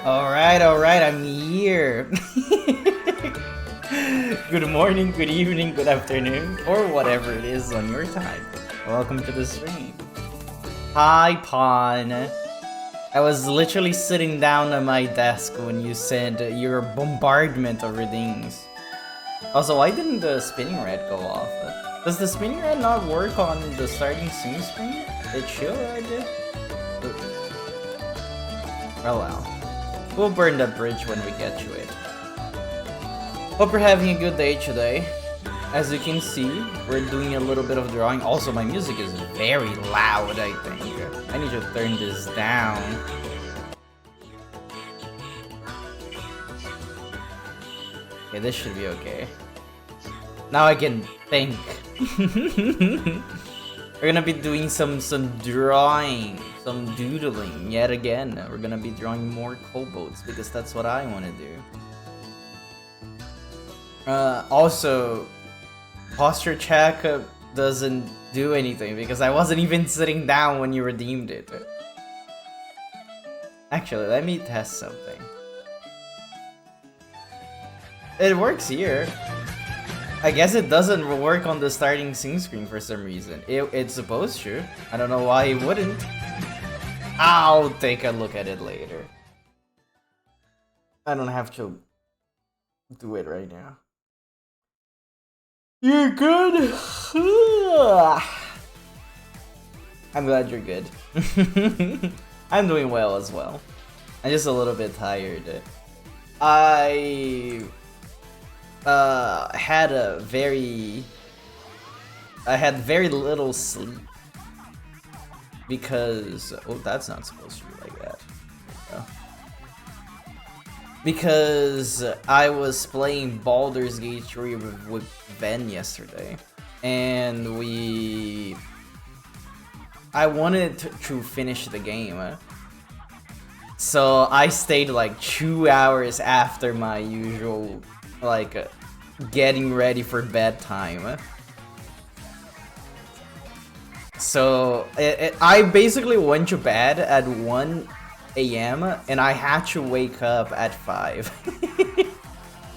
Alright, I'm here. Good morning, good evening, good afternoon, or whatever it is on your time. Welcome to the stream. Hi, Pawn. I was literally sitting down at my desk when you said your bombardment of redeems. Also, why didn't the spinning red go off? Does the spinning red not work on the starting scene screen? It should. Oh well. We'll burn that bridge when we get to it. Hope you're having a good day today. As you can see, we're doing a little bit of drawing. Also, my music is very loud, I think. I need to turn this down. Okay, this should be okay. Now I can think. We're gonna be doing some drawing, some doodling yet again. We're gonna be drawing more kobolds because that's what I want to do. Also, posture check doesn't do anything because I wasn't even sitting down when you redeemed it. Actually, let me test something. It works here. I guess it doesn't work on the starting scene screen for some reason. It's supposed to. I don't know why it wouldn't. I'll take a look at it later. I don't have to do it right now. You're good? I'm glad you're good. I'm doing well as well. I'm just a little bit tired. I had very little sleep because that's not supposed to be like that. Because I was playing Baldur's Gate 3 with Ben yesterday, and I wanted to finish the game. So I stayed like 2 hours after my usual, like, getting ready for bedtime. So I basically went to bed at 1 a.m. and I had to wake up at 5.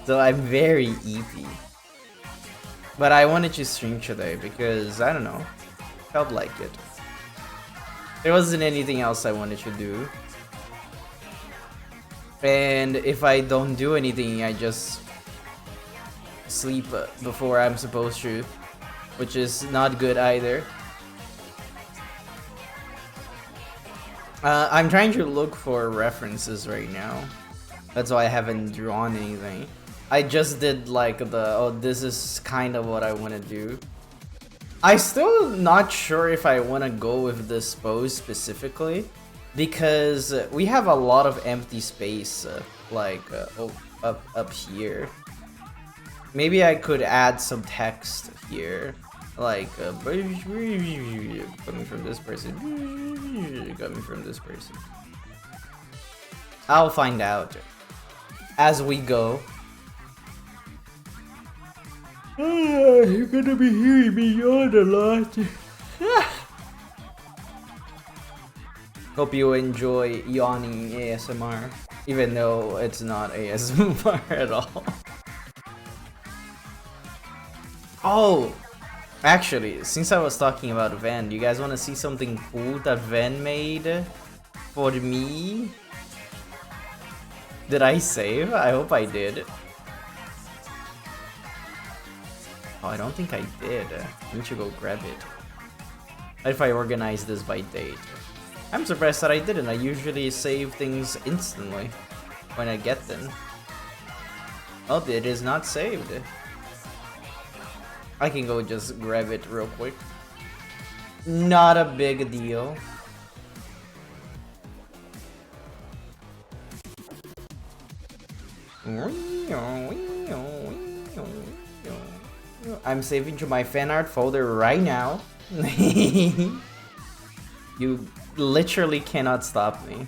So I'm very EP. But I wanted to stream today because, I don't know, felt like it. There wasn't anything else I wanted to do. And if I don't do anything, I just sleep before I'm supposed to, which is not good either. I'm trying to look for references right now. That's why I haven't drawn anything. I just did like this is kind of what I want to do. I'm still not sure if I want to go with this pose specifically, because we have a lot of empty space, up here. Maybe I could add some text here, like coming from this person, coming from this person. I'll find out as we go. You're gonna be hearing me yawn a lot. Hope you enjoy yawning ASMR, even though it's not ASMR at all. Oh, actually, since I was talking about Van, do you guys want to see something cool that Van made for me? Did I save? I hope I did. Oh, I don't think I did. I need to go grab it. What if I organize this by date? I'm surprised that I didn't. I usually save things instantly when I get them. Oh, it is not saved. I can go just grab it real quick. Not a big deal. I'm saving to my fan art folder right now. You literally cannot stop me.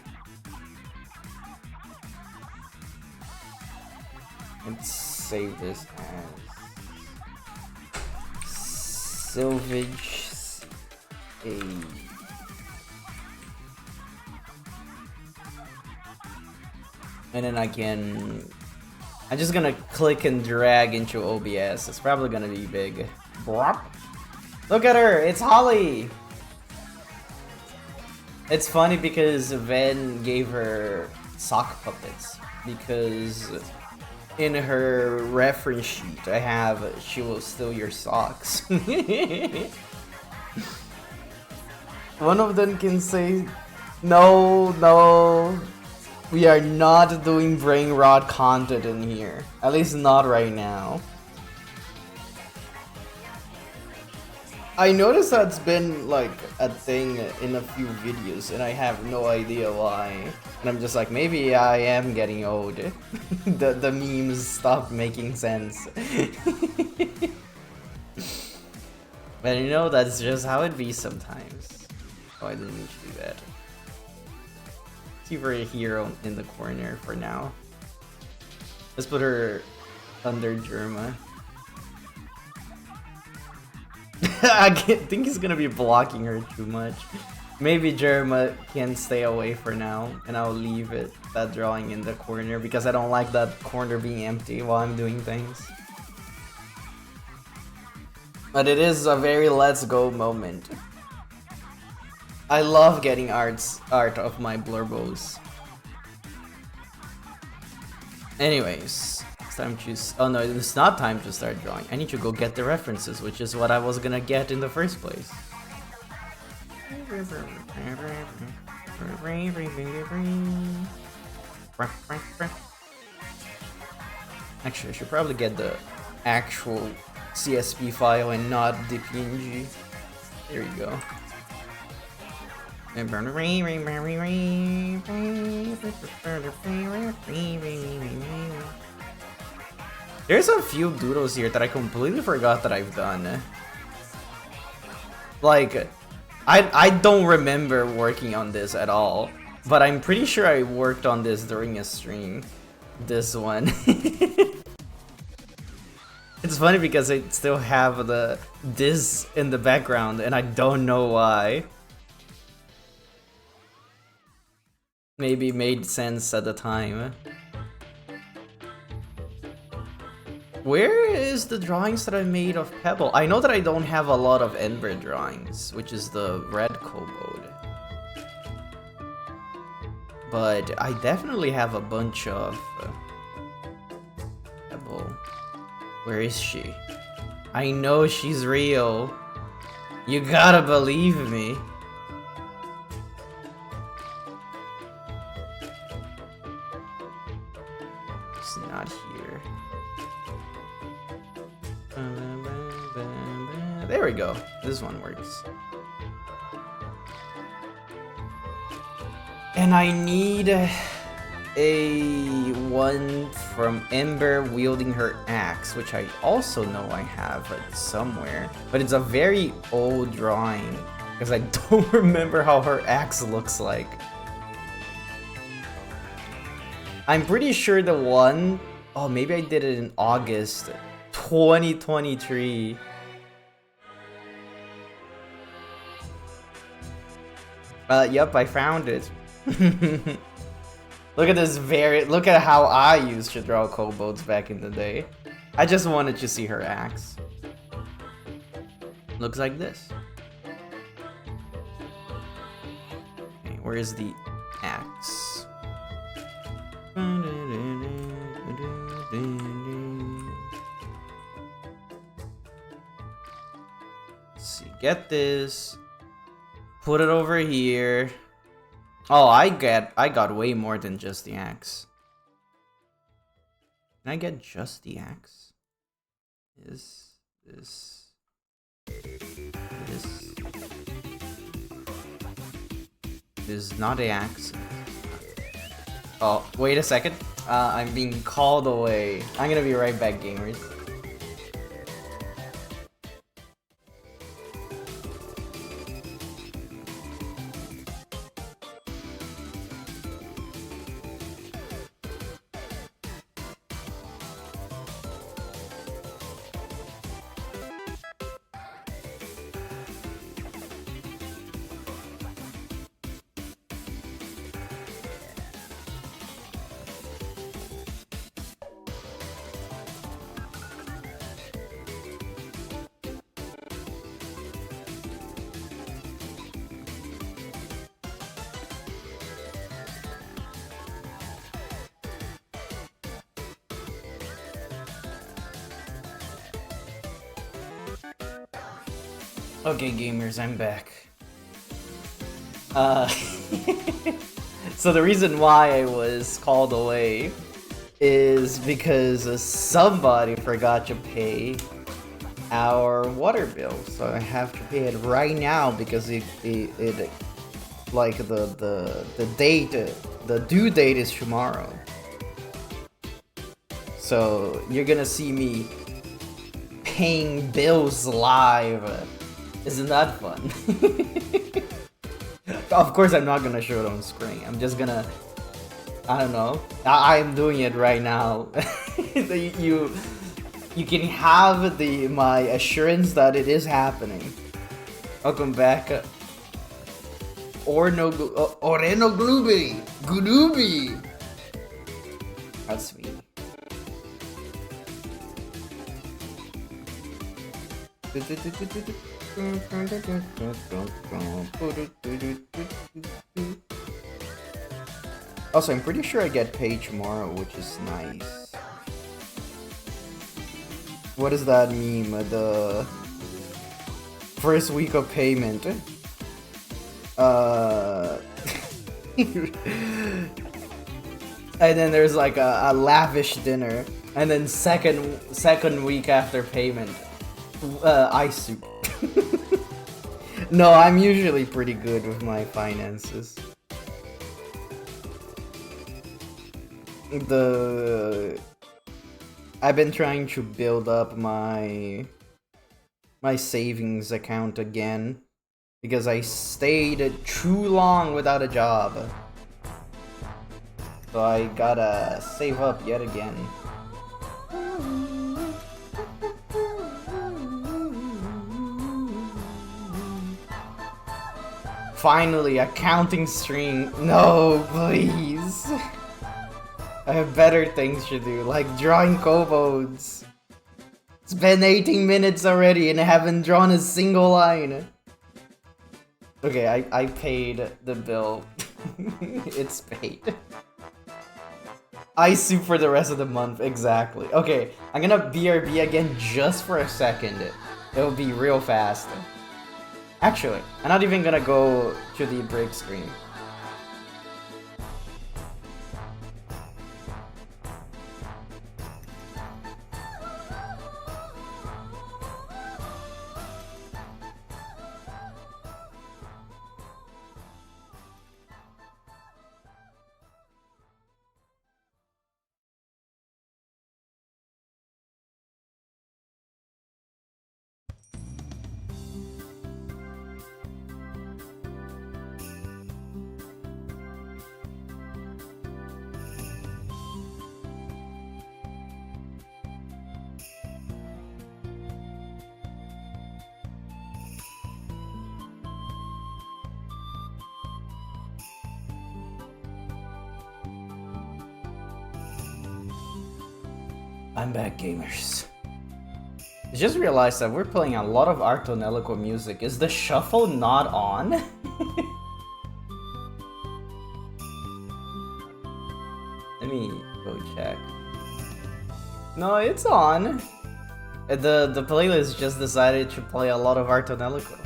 Let's save this as Silvage A. And then I'm just gonna click and drag into OBS. It's probably gonna be big. Look at her! It's Holly! It's funny because Ven gave her sock puppets. Because in her reference sheet I have "She will steal your socks." One of them can say, no, we are not doing brain rot content in here. At least not right now. I noticed that's been like a thing in a few videos and I have no idea why. And I'm just like, maybe I am getting old. the memes stopped making sense. But you know, that's just how it be sometimes. Oh, I didn't mean to do that. Keep her here in the corner for now. Let's put her under Germa. I think he's gonna be blocking her too much. Maybe Germa can stay away for now, and I'll leave that drawing in the corner because I don't like that corner being empty while I'm doing things. But it is a very let's go moment. I love getting art of my blurbos. Anyways, it's time to. Oh no, it's not time to start drawing. I need to go get the references, which is what I was gonna get in the first place. Actually, I should probably get the actual CSV file and not the PNG. There you go. There's a few doodles here that I completely forgot that I've done. Like, I don't remember working on this at all, but I'm pretty sure I worked on this during a stream. This one. It's funny because I still have this in the background and I don't know why. Maybe it made sense at the time. Where is the drawings that I made of Pebble? I know that I don't have a lot of Ember drawings, which is the red Kobold. But I definitely have a bunch of Pebble. Where is she? I know she's real. You gotta believe me. It's not here. There we go. This one works. And I need a one from Ember wielding her axe, which I also know I have somewhere. But it's a very old drawing because I don't remember how her axe looks like. I'm pretty sure the one... Oh, maybe I did it in August 2023. Yep, I found it. Look at this look at how I used to draw kobolds back in the day. I just wanted to see her axe. Looks like this. Okay, where is the axe? Let's see, get this. Put it over here. Oh, I got way more than just the axe. Can I get just the axe? This. This is not the axe. Oh, wait a second. I'm being called away. I'm gonna be right back, gamers. Okay, gamers, I'm back. Uh, so the reason why I was called away is because somebody forgot to pay our water bill. So I have to pay it right now because it like the date, the due date is tomorrow. So you're gonna see me paying bills live. Isn't that fun? Of course I'm not gonna show it on screen. I'm just gonna, I don't know. I'm doing it right now. you can have my assurance that it is happening. Welcome back. Oreno Glooby! Glooby! That's me. Also, I'm pretty sure I get paid tomorrow, which is nice. What does that mean? The first week of payment. And then there's like a lavish dinner, and then second week after payment, ice soup. No, I'm usually pretty good with my finances. I've been trying to build up my savings account again because I stayed too long without a job. So I gotta save up yet again. Finally, a counting string. No, please. I have better things to do, like drawing kobolds. It's been 18 minutes already and I haven't drawn a single line. Okay, I paid the bill. It's paid. Ice soup for the rest of the month, exactly. Okay, I'm gonna BRB again just for a second. It'll be real fast. Actually, I'm not even gonna go to the break screen. I'm back, gamers. I just realized that we're playing a lot of Artonelico music. Is the shuffle not on? Let me go check. No, it's on. The playlist just decided to play a lot of Artonelico.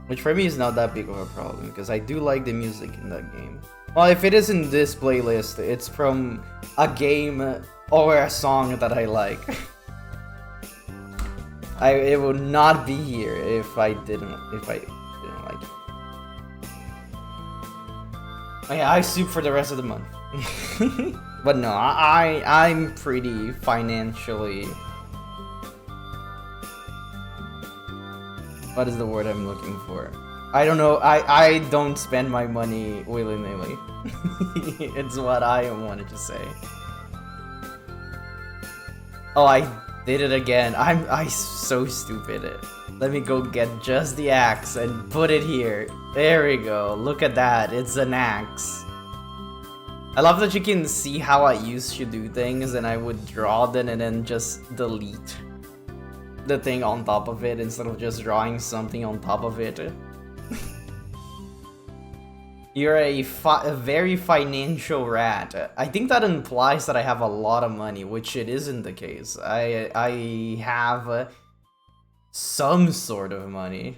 Which for me is not that big of a problem, because I do like the music in that game. Well, if it isn't this playlist, it's from a game or a song that I like. It would not be here if I didn't like it. Oh yeah, I soup for the rest of the month. But no, I'm pretty financially. What is the word I'm looking for? I don't know. I don't spend my money willy-nilly. It's what I wanted to say. Oh, I did it again. I'm so stupid. Let me go get just the axe and put it here. There we go. Look at that. It's an axe. I love that you can see how I used to do things, and I would draw them and then just delete the thing on top of it instead of just drawing something on top of it. You're a very financial rat. I think that implies that I have a lot of money, which it isn't the case. I have some sort of money.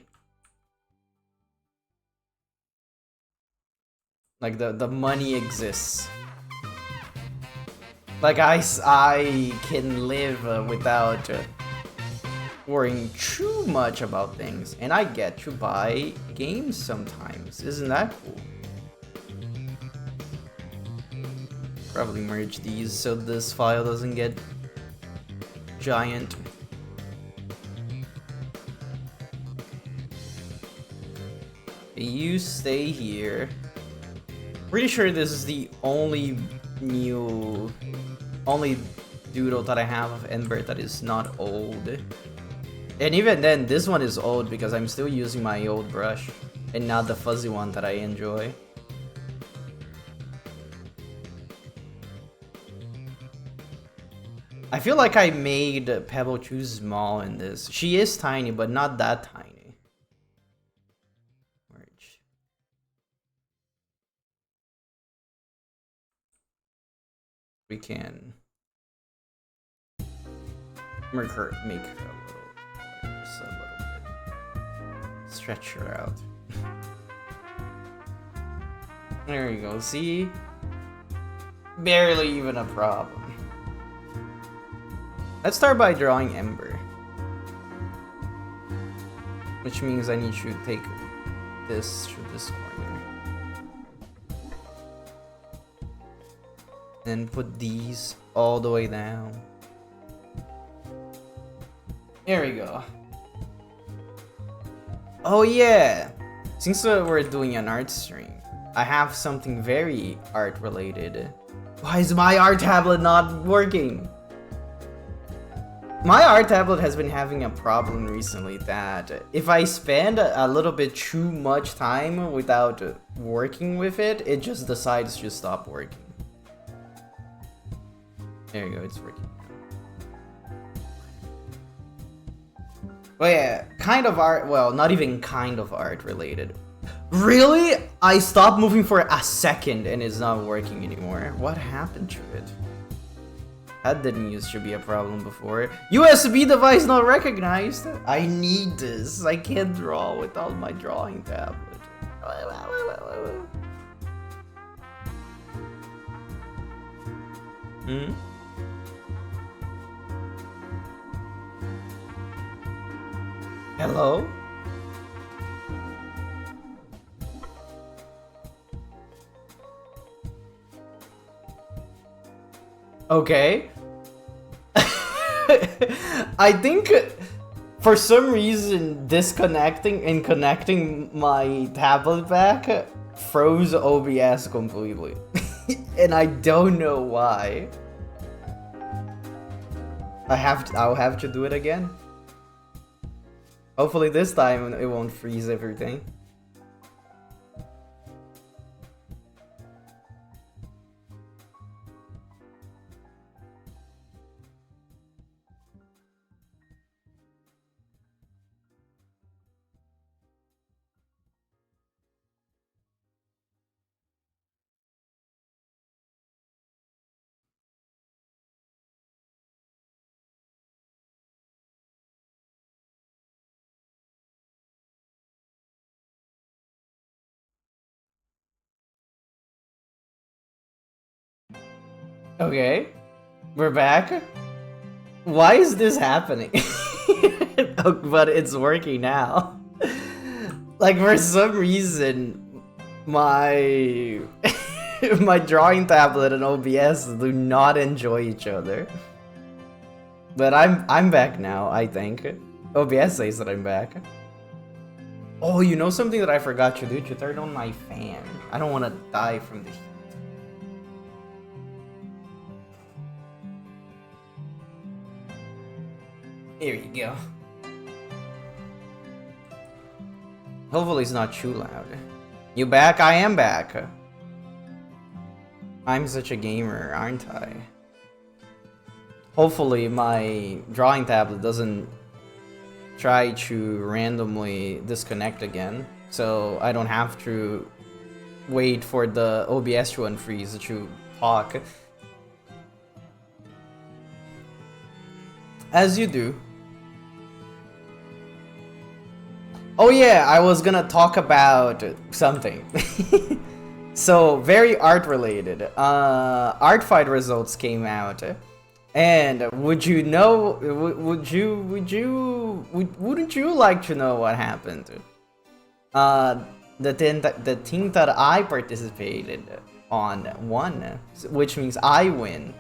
Like the money exists. Like I can live without worrying too much about things, and I get to buy games sometimes. Isn't that cool? Probably merge these so this file doesn't get giant. You stay here. Pretty sure this is the only doodle that I have of Ember that is not old. And even then, this one is old because I'm still using my old brush and not the fuzzy one that I enjoy. I feel like I made Pebble too small in this. She is tiny, but not that tiny. Merge. We can make her a little, just a little bit. Stretch her out. There you go. See? Barely even a problem. Let's start by drawing Ember. Which means I need to take this to this corner. And put these all the way down. There we go. Oh yeah! Since we're doing an art stream, I have something very art related. Why is my art tablet not working? My art tablet has been having a problem recently that if I spend a little bit too much time without working with it, it just decides to stop working. There you go, it's working. Well, yeah, kind of art, well, not even kind of art related. Really? I stopped moving for a second and it's not working anymore. What happened to it? That didn't used to be a problem before. USB device not recognized. I need this. I can't draw without my drawing tablet. Hmm? Hello? Okay. I think for some reason disconnecting and connecting my tablet back froze OBS completely. And I don't know why. I'll have to do it again. Hopefully this time it won't freeze everything. Okay, we're back. Why is this happening? Oh, but it's working now. Like for some reason, my my drawing tablet and OBS do not enjoy each other. But I'm back now, I think. OBS says that I'm back. Oh, you know something that I forgot to do? To turn on my fan. I don't want to die from the heat. Here you go. Hopefully it's not too loud. You back? I am back. I'm such a gamer, aren't I? Hopefully my drawing tablet doesn't try to randomly disconnect again, so I don't have to wait for the OBS to unfreeze to talk. As you do. Oh yeah, I was gonna talk about something. So very art related. Art fight results came out, and wouldn't you like to know what happened? The team that I participated on won, which means I win.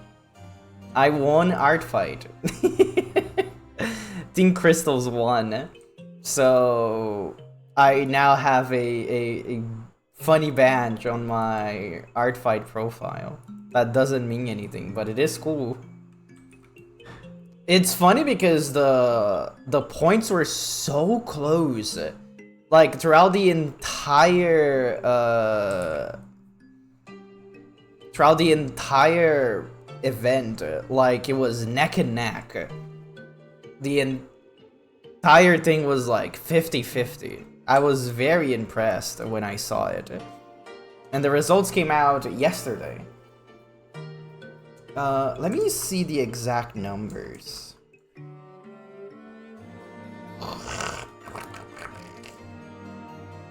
I won art fight. Team Crystals won. So I now have a funny badge on my art fight profile. That doesn't mean anything, but it is cool. It's funny because the points were so close. Like throughout the entire event, like it was neck and neck. The entire thing was like 50-50. I was very impressed when I saw it. And the results came out yesterday. Let me see the exact numbers.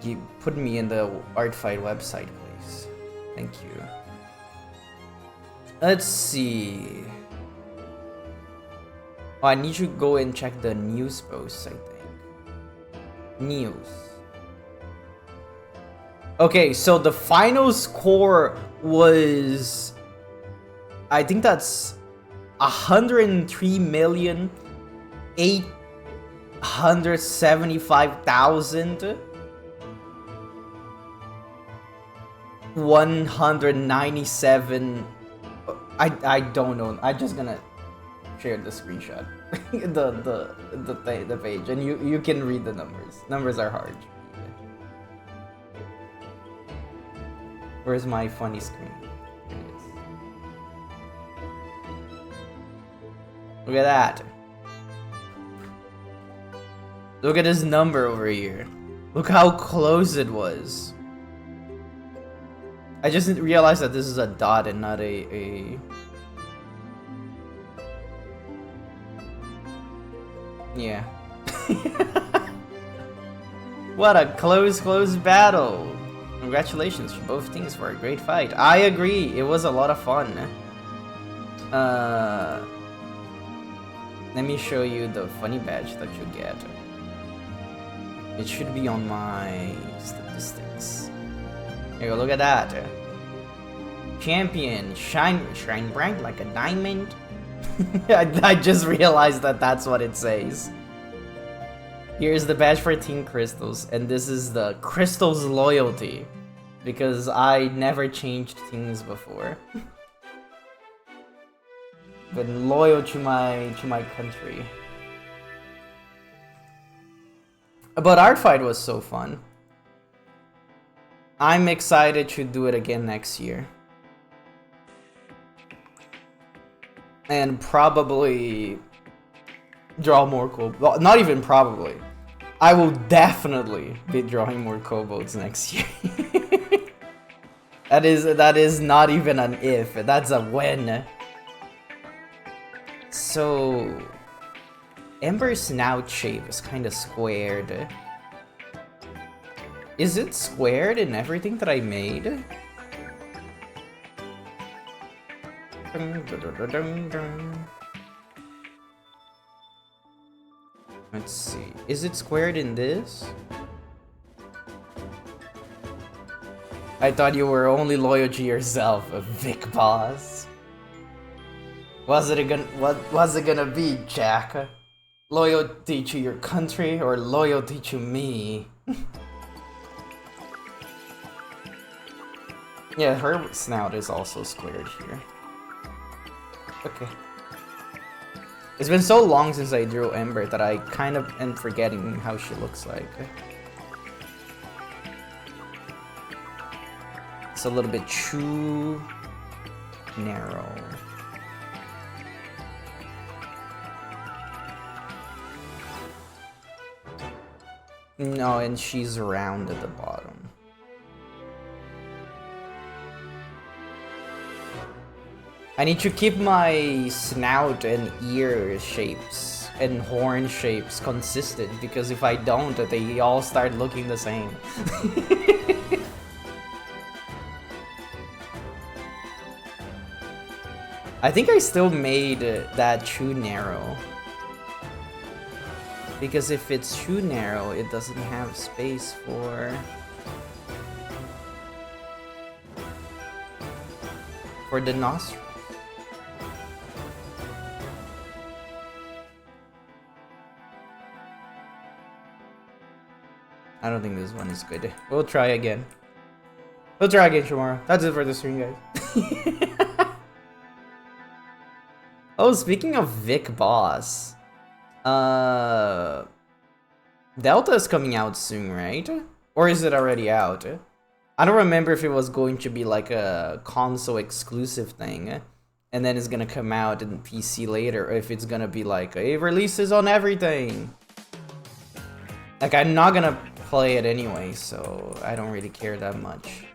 You put me in the art fight website, please. Thank you. Let's see. Oh, I need to go and check the news posts, I think. News. Okay, so the final score was... I think that's 103,875,197. I don't know. I'm just gonna share the screenshot, the page, and you can read the numbers. Numbers are hard. Where's my funny screen? Here it is. Look at that. Look at this number over here. Look how close it was. I just realized that this is a dot and not a... Yeah. What a close battle. Congratulations to both teams for a great fight. I agree, it was a lot of fun. Let me show you the funny badge that you get. It should be on my statistics. Here, look at that. Champion, shine bright like a diamond. I just realized that that's what it says. Here's the badge for Team Crystals, and this is the Crystals loyalty, because I never changed teams before. Been loyal to my country. But art fight was so fun. I'm excited to do it again next year. And probably draw more kobolds. Well, not even probably. I will definitely be drawing more kobolds next year. That is not even an if. That's a when. So, Ember's snout shape is kind of squared. Is it squared in everything that I made? Let's see. Is it squared in this? I thought you were only loyal to yourself, Vic Boss. What was it gonna be, Jack? Loyalty to your country or loyalty to me? Yeah, her snout is also squared here. Okay. It's been so long since I drew Ember that I kind of am forgetting how she looks like. It's a little bit too narrow. No, and she's round at the bottom. I need to keep my snout and ear shapes and horn shapes consistent, because if I don't, they all start looking the same. I think I still made that too narrow. Because if it's too narrow, it doesn't have space for the nostrils. I don't think this one is good. We'll try again. We'll try again tomorrow. That's it for the stream, guys. Oh, speaking of Vic Boss, Delta is coming out soon, right? Or is it already out? I don't remember if it was going to be like a console exclusive thing, and then it's gonna come out in PC later, or if it's gonna be like, it releases on everything. Like, I'm not gonna play it anyway, so I don't really care that much.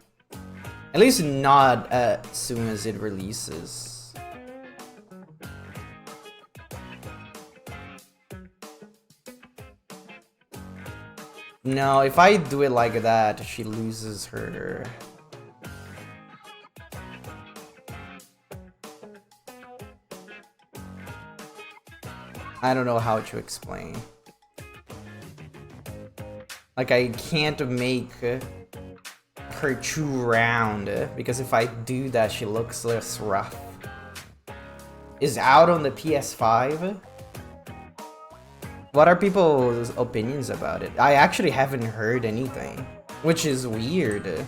At least not as soon as it releases. No, if I do it like that, she loses her... I don't know how to explain. Like, I can't make her too round, because if I do that, she looks less rough. Is out on the PS5? What are people's opinions about it? I actually haven't heard anything, which is weird.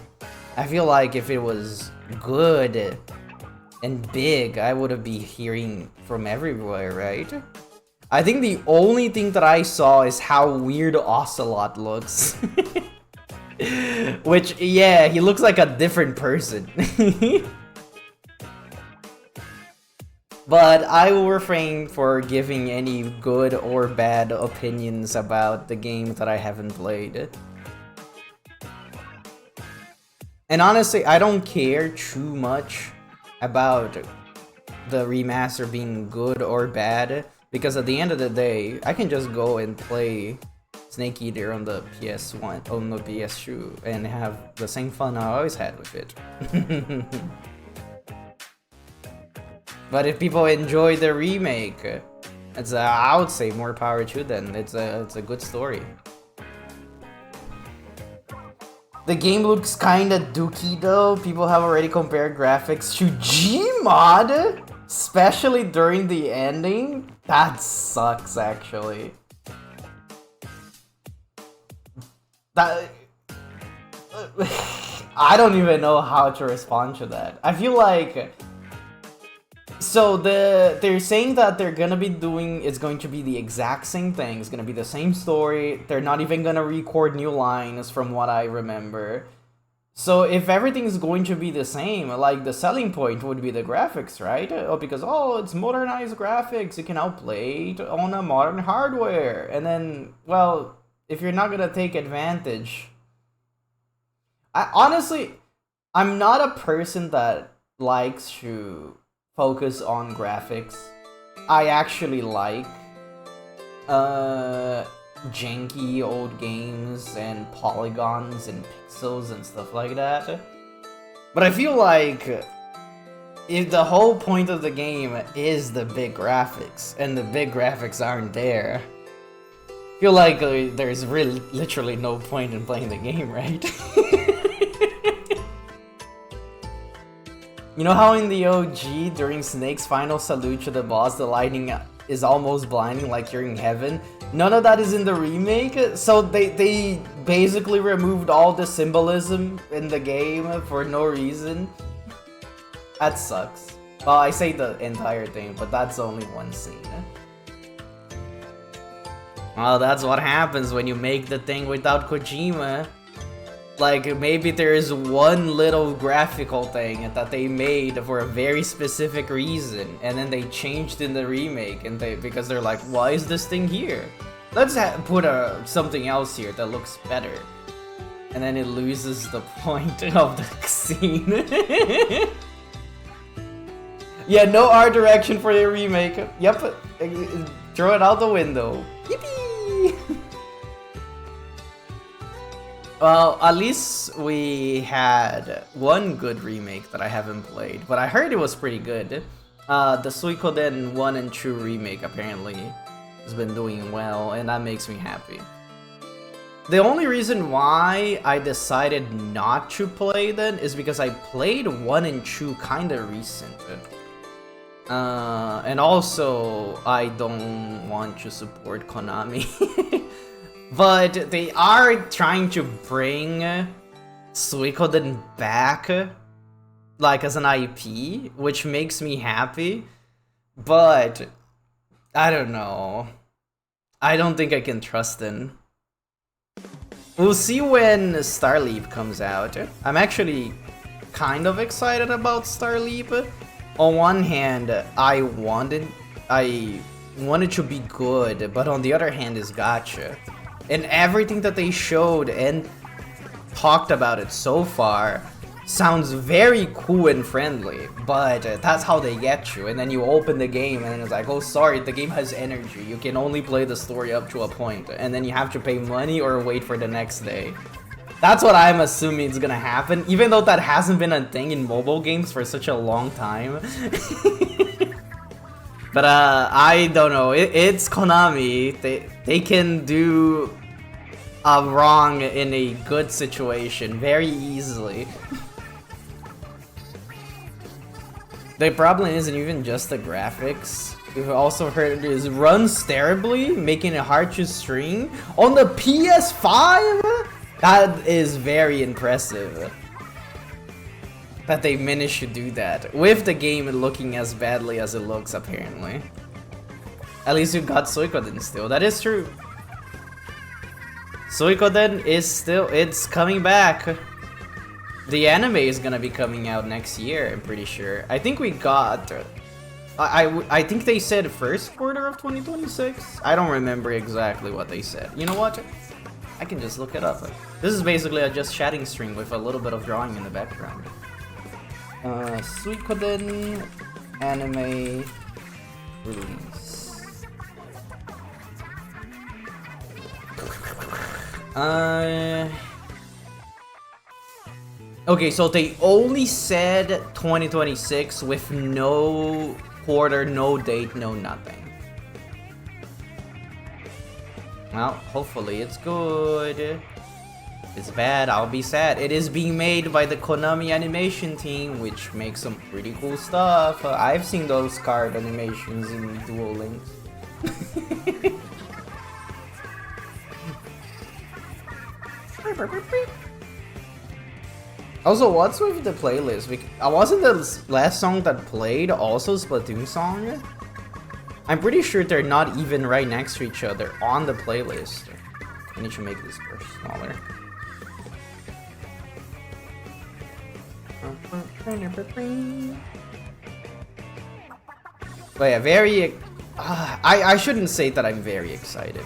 I feel like if it was good and big, I would be hearing from everywhere, right? I think the only thing that I saw is how weird Ocelot looks. Which, yeah, he looks like a different person. But I will refrain for giving any good or bad opinions about the game that I haven't played. And honestly, I don't care too much about the remaster being good or bad, because at the end of the day, I can just go and play Snake Eater on the PS1, on the PS2, and have the same fun I always had with it. But if people enjoy the remake, it's I would say more power to them. It's a good story. The game looks kinda dookie though. People have already compared graphics to Gmod, especially during the ending. That sucks, actually. That... I don't even know how to respond to that. I feel like... So they're saying that they're gonna be doing, it's going to be the exact same thing. It's gonna be the same story. They're not even gonna record new lines from what I remember. So if everything's going to be the same, like the selling point would be the graphics, right? Oh, because, oh, it's modernized graphics. You can now play it on a modern hardware. And then, well, if you're not gonna take advantage... Honestly, I'm not a person that likes to focus on graphics. I actually like janky old games and polygons and pixels and stuff like that. But I feel like if the whole point of the game is the big graphics, and the big graphics aren't there, I feel like there's really literally no point in playing the game, right? You know how in the OG, during Snake's final salute to the boss, the lightning is almost blinding like you're in heaven? None of that is in the remake, so they basically removed all the symbolism in the game for no reason. That sucks. Well, I say the entire thing, but that's only one scene. Well, that's what happens when you make the thing without Kojima. Like, maybe there is one little graphical thing that they made for a very specific reason, and then they changed in the remake, and because they're like, why is this thing here? Let's put something else here that looks better. And then it loses the point of the scene. Yeah, no art direction for the remake. Yep, Throw it out the window. Yippee! Well, at least we had one good remake that I haven't played, but I heard it was pretty good. The Suikoden 1 and 2 remake apparently has been doing well, and that makes me happy. The only reason why I decided not to play then is because I played 1 and 2 kinda recent. And also, I don't want to support Konami. But they are trying to bring Suikoden back, like as an IP, which makes me happy. But, I don't know. I don't think I can trust them. We'll see when Star Leap comes out. I'm actually kind of excited about Star Leap. On one hand, I wanted to be good, but on the other hand is gacha. And everything that they showed and talked about it so far sounds very cool and friendly, but that's how they get you. And then you open the game and it's like, oh sorry, the game has energy. You can only play the story up to a point, and then you have to pay money or wait for the next day. That's what I'm assuming is gonna happen, even though that hasn't been a thing in mobile games for such a long time. But I don't know. It's Konami. They can do a wrong in a good situation very easily. The problem isn't even just the graphics. We've also heard it runs terribly, making it hard to stream on the PS5. That is very impressive. That they managed to do that with the game looking as badly as it looks, apparently. At least you got Suikoden still. That is true. Suikoden is still, it's coming back. The anime is gonna be coming out next year, I'm pretty sure. I think we got, I think they said first quarter of 2026. I don't remember exactly what they said. You know what? I can just look it up. This is basically a just chatting stream with a little bit of drawing in the background. Suikoden anime release. Okay, so they only said 2026 with no quarter, no date, no nothing. Well, hopefully it's good. If it's bad, I'll be sad. It is being made by the Konami animation team, which makes some pretty cool stuff. I've seen those card animations in Duel Links. Also, what's with the playlist? Wasn't the last song that played also Splatoon song? I'm pretty sure they're not even right next to each other on the playlist. I need to make this brush smaller. But yeah, very... I shouldn't say that I'm very excited.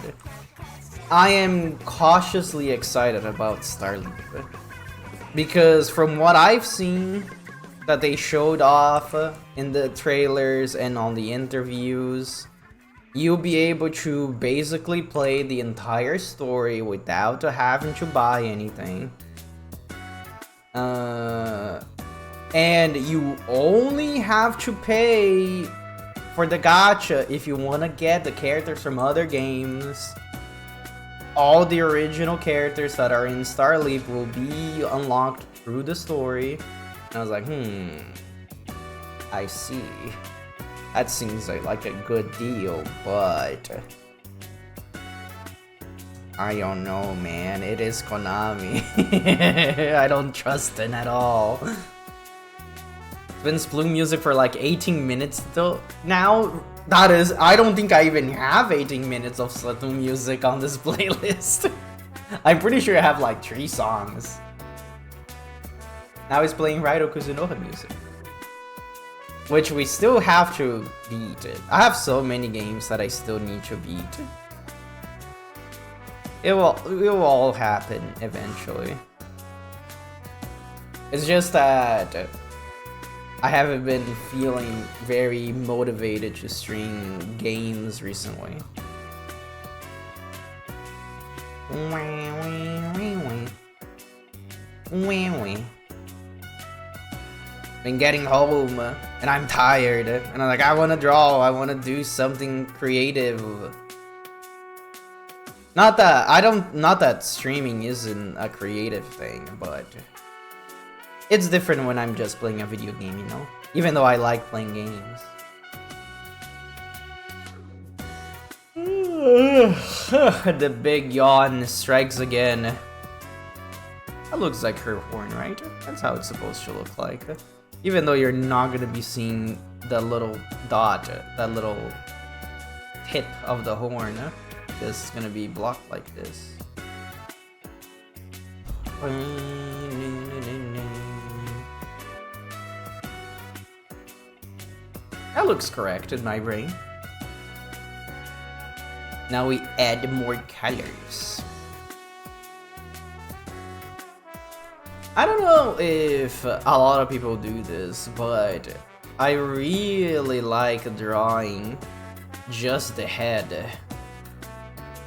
I am cautiously excited about Star Leap. Because from what I've seen that they showed off in the trailers and on the interviews, you'll be able to basically play the entire story without having to buy anything. And you only have to pay for the gacha if you want to get the characters from other games. All the original characters that are in Star Leap will be unlocked through the story. And I was like, I see. That seems like a good deal, but I don't know, man. It is Konami. I don't trust them at all. It's been Sploon music for like 18 minutes though. Now, that is, I don't think I even have 18 minutes of Splatoon music on this playlist. I'm pretty sure I have like 3 songs. Now he's playing Rairo Kuzunoha music, which we still have to beat. I have so many games that I still need to beat. It will all happen eventually. It's just that I haven't been feeling very motivated to stream games recently. Been getting home and I'm tired and I'm like, I want to draw, I want to do something creative. Not that streaming isn't a creative thing, but it's different when I'm just playing a video game, you know? Even though I like playing games. The big yawn strikes again. That looks like her horn, right? That's how it's supposed to look like. Even though you're not gonna be seeing the little dot, that little tip of the horn. This is gonna be blocked like this. That looks correct in my brain. Now we add more colors. I don't know if a lot of people do this, but I really like drawing just the head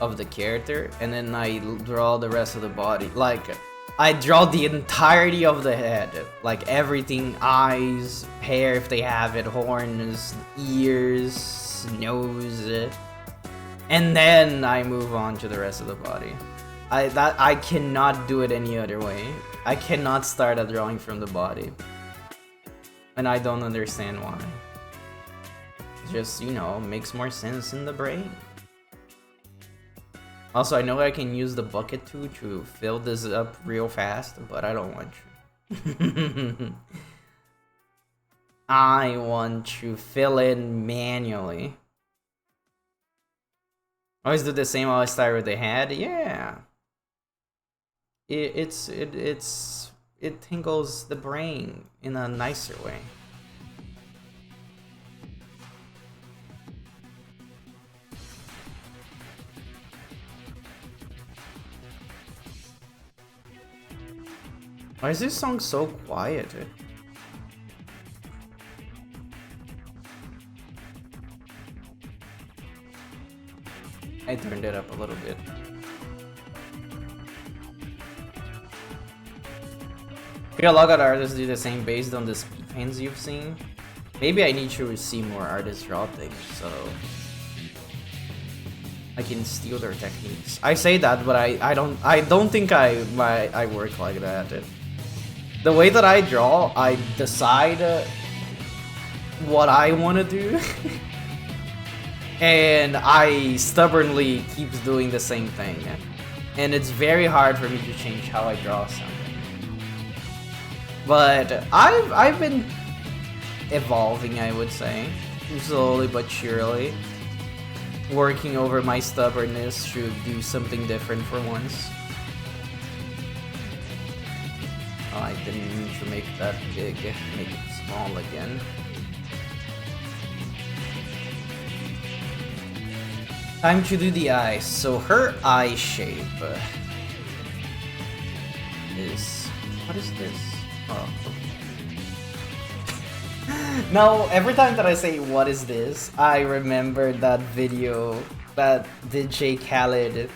of the character, and then I draw the rest of the body. Like, I draw the entirety of the head, like everything, eyes, hair if they have it, horns, ears, nose, and then I move on to the rest of the body. I cannot do it any other way. I cannot start a drawing from the body, and I don't understand why. It just, you know, makes more sense in the brain. Also, I know I can use the bucket to fill this up real fast, but I don't want to. I want to fill in manually. Always do the same, always start with the head. Yeah. It tingles the brain in a nicer way. Why is this song so quiet? I turned it up a little bit. Could a lot of artists do the same based on the speed paints you've seen? Maybe I need to see more artists draw things, so I can steal their techniques. I say that, but I don't think I work like that. The way that I draw, I decide what I want to do, and I stubbornly keep doing the same thing, and it's very hard for me to change how I draw something. But I've been evolving, I would say, slowly but surely, working over my stubbornness to do something different for once. Oh, I didn't mean to make that big, make it small again. Time to do the eyes. So her eye shape is... what is this? Oh. Now, every time that I say what is this, I remember that video that DJ Khaled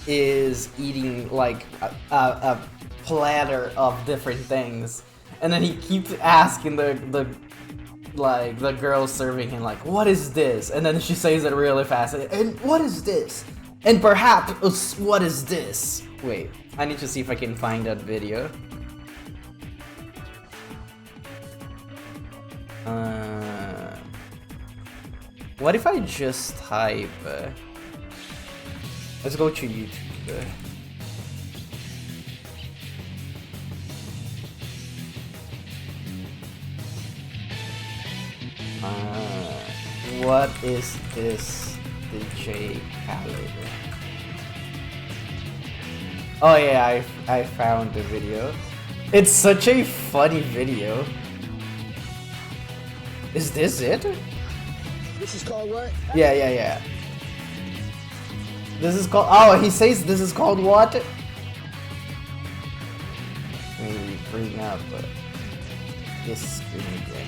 is eating like a platter of different things, and then he keeps asking the girl serving him, like, what is this? And then she says it really fast, and what is this? And perhaps, what is this? Wait, I need to see if I can find that video. What if I just type, let's go to YouTube. What is this, DJ Khaled? Oh yeah, I found the video. It's such a funny video. Is this it? This is called what? Yeah. This is called... oh, he says this is called what? Let me bring up this screen again.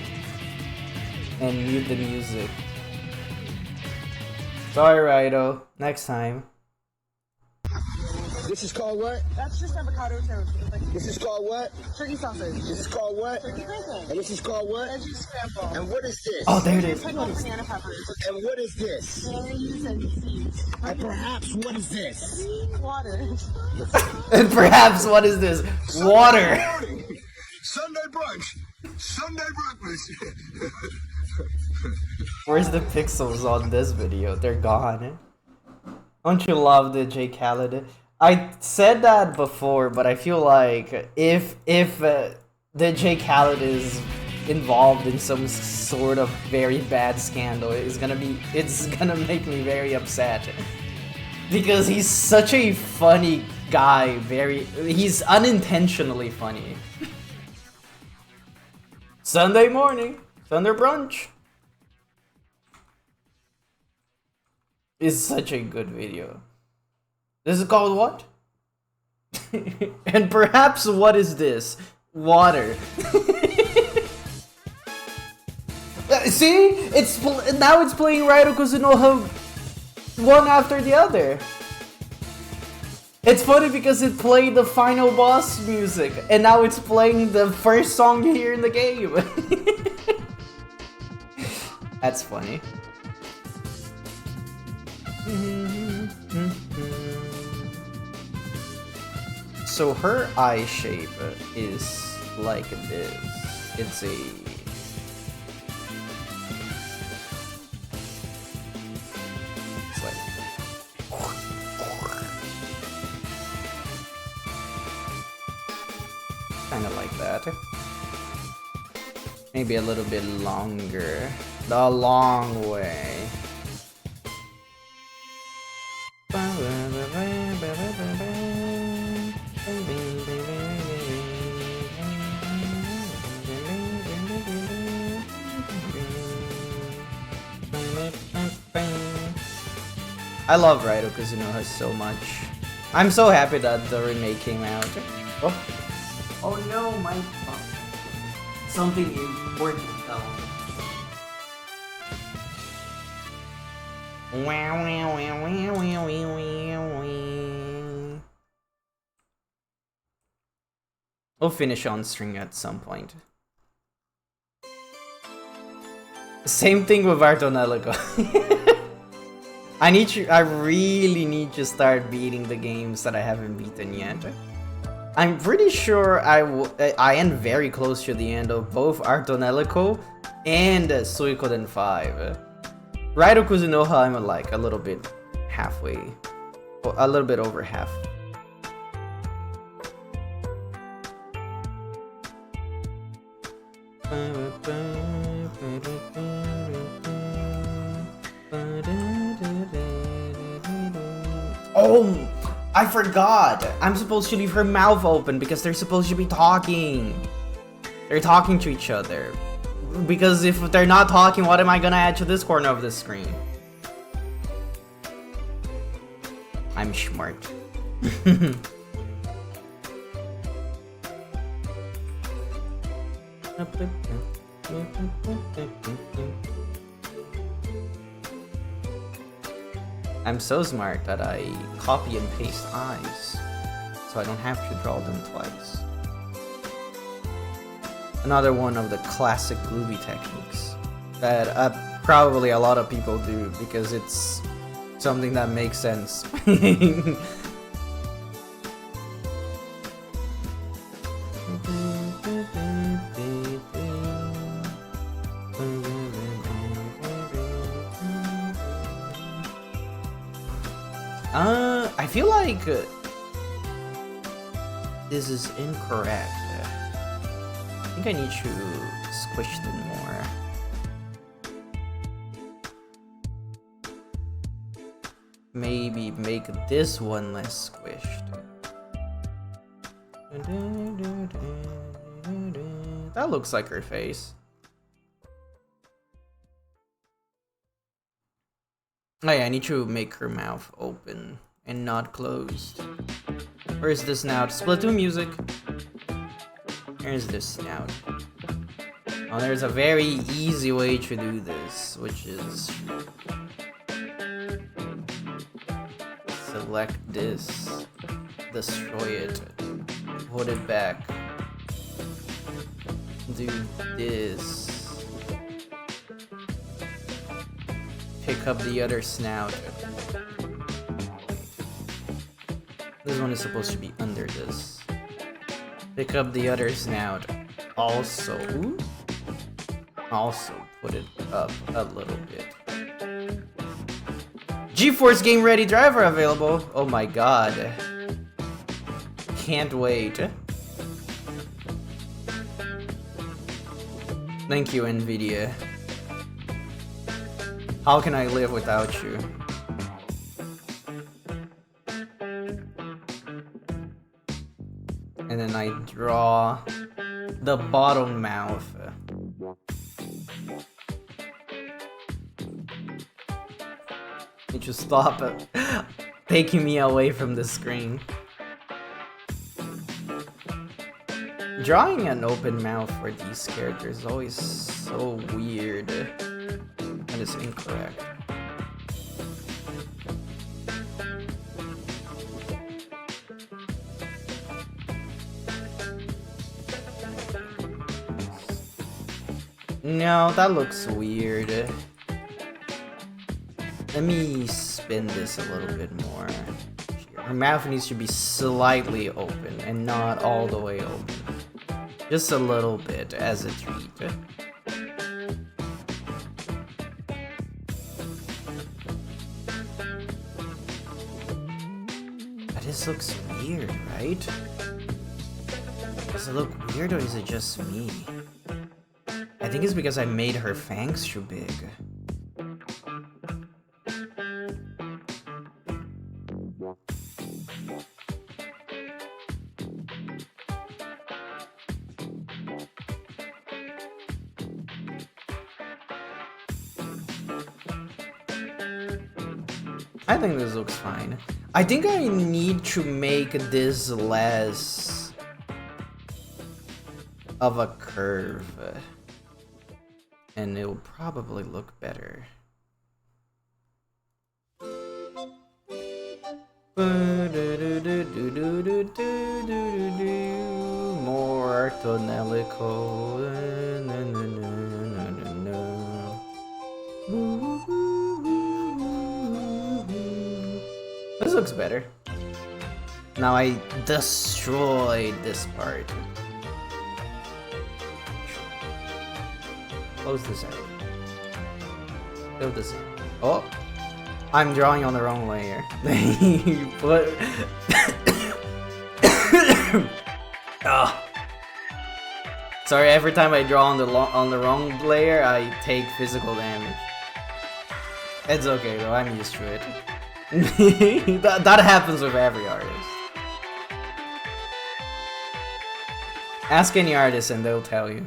and mute the music. Sorry, Rido. Next time. This is called what? That's just avocado toast. This is called what? Turkey sausage. This is called what? Turkey bacon. And this is called what? Veggie scramble. And what is this? Oh, there it is. Pickled banana peppers. And what is this? Berries and seeds. And perhaps what is this? Water. And perhaps, what is this? Water! Sunday brunch. Sunday breakfast. Where's the pixels on this video? They're gone. Don't you love the J. Khaled? I said that before, but I feel like if the J. Khaled is involved in some sort of very bad scandal, it's gonna make me very upset. Because he's such a funny guy, he's unintentionally funny. Sunday morning, Sunday brunch. Is such a good video. This is called what? And perhaps what is this? Water. See? Now it's playing Rairo Kuzunoha one after the other. It's funny because it played the final boss music, and now it's playing the first song you hear in the game. That's funny. So her eye shape is like this. It's like kind of like that. Maybe a little bit longer. The long way. I love Rairo Kuzunoha so much. I'm so happy that the remake came out. Oh no, my something important fell. We'll finish on string at some point. Same thing with Artonelico. I really need to start beating the games that I haven't beaten yet. I'm pretty sure I am very close to the end of both Artonelico and Suikoden 5. Rairo Kuzunoha, I'm like a little bit halfway. A little bit over half. Oh, I forgot. I'm supposed to leave her mouth open because they're supposed to be talking. They're talking to each other. Because if they're not talking, what am I gonna add to this corner of the screen? I'm smart. I'm so smart that I copy and paste eyes, so I don't have to draw them twice. Another one of the classic groovy techniques that probably a lot of people do because it's something that makes sense. I feel like this is incorrect. I think I need to squish them more. Maybe make this one less squished. That looks like her face. Oh yeah, I need to make her mouth open and not closed. Where is the snout? Splatoon music. Here's the snout. Oh, there's a very easy way to do this, which is select this, destroy it, put it back, do this, pick up the other snout. This one is supposed to be under this. Pick up the other snout. Also put it up a little bit. GeForce Game Ready driver available. Oh my god. Can't wait. Thank you, Nvidia. How can I live without you? And then I draw the bottom mouth. You just stop it. Taking me away from the screen. Drawing an open mouth for these characters is always so weird. That is incorrect. No, that looks weird. Let me spin this a little bit more. Her mouth needs to be slightly open and not all the way open. Just a little bit as a treat. But this looks weird, right? Does it look weird or is it just me? I think it's because I made her fangs too big. I think this looks fine. I think I need to make this less of a curve. And it'll probably look better. More tonelico. This looks better. Now I destroyed this part. Close this out. Fill this out. Oh! I'm drawing on the wrong layer. What? Sorry, every time I draw on the wrong layer, I take physical damage. It's okay though, I'm used to it. that happens with every artist. Ask any artist and they'll tell you.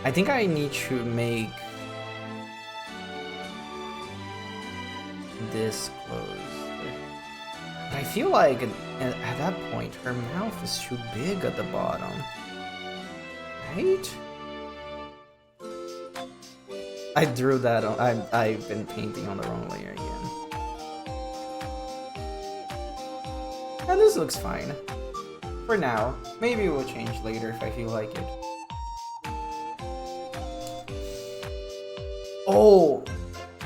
I think I need to make this closed. But I feel like at that point her mouth is too big at the bottom. Right? I drew that on. I've been painting on the wrong layer again. And this looks fine. For now. Maybe it will change later if I feel like it. Oh,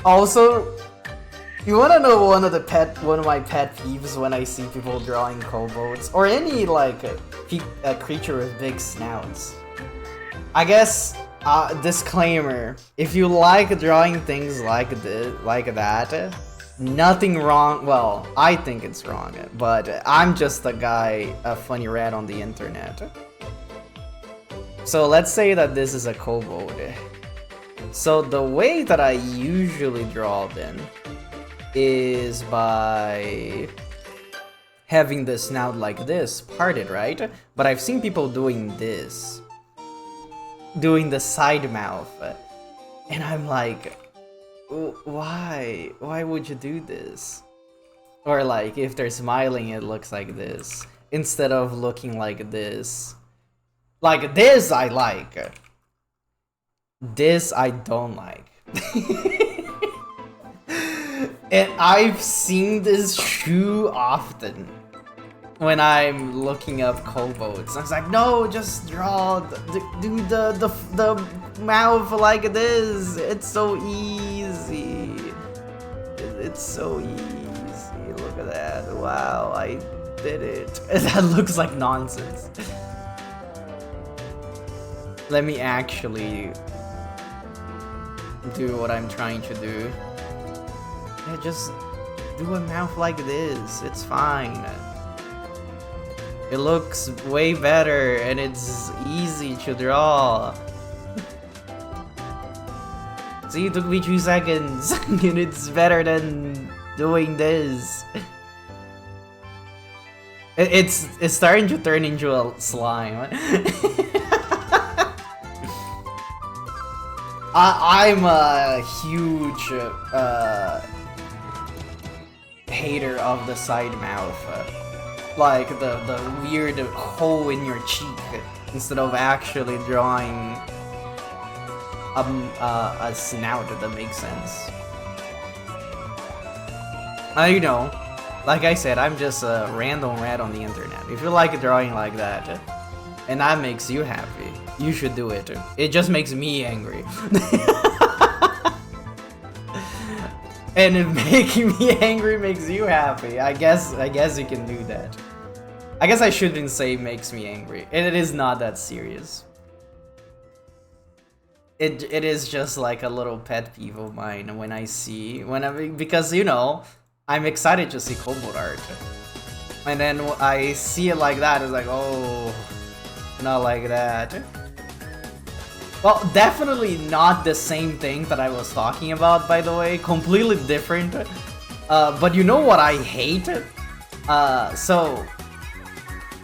also, you wanna know one of my pet peeves when I see people drawing kobolds or any like a creature with big snouts? I guess disclaimer: if you like drawing things like that, nothing wrong. Well, I think it's wrong, but I'm just a guy, a funny rat on the internet. So let's say that this is a kobold. So the way that I usually draw them is by having the snout like this, parted, right? But I've seen people doing this, doing the side mouth, and I'm like, why? Why would you do this? Or like, if they're smiling, it looks like this. instead of looking like this. Like this I like. This I don't like. And I've seen this too often when I'm looking up kobolds. I was like, no, just draw, do the mouth like this. It's so easy. It's so easy. Look at that. Wow, I did it. That looks like nonsense. Let me actually do what I'm trying to do. Yeah, just do a mouth like this. It's fine. It looks way better and it's easy to draw. See, it took me 2 seconds and it's better than doing this. It's starting to turn into a slime. I'm a huge hater of the side mouth, like the weird hole in your cheek, instead of actually drawing a snout that makes sense. You know, like I said, I'm just a random rat on the internet. If you like drawing like that, and that makes you happy, you should do it. It just makes me angry. And if making me angry makes you happy, I guess you can do that. I guess I shouldn't say makes me angry. It is not that serious. It is just like a little pet peeve of mine when I see because you know, I'm excited to see kobold art. And then I see it like that, it's like, oh, not like that. Well, definitely not the same thing that I was talking about, by the way. Completely different. But you know what I hate? So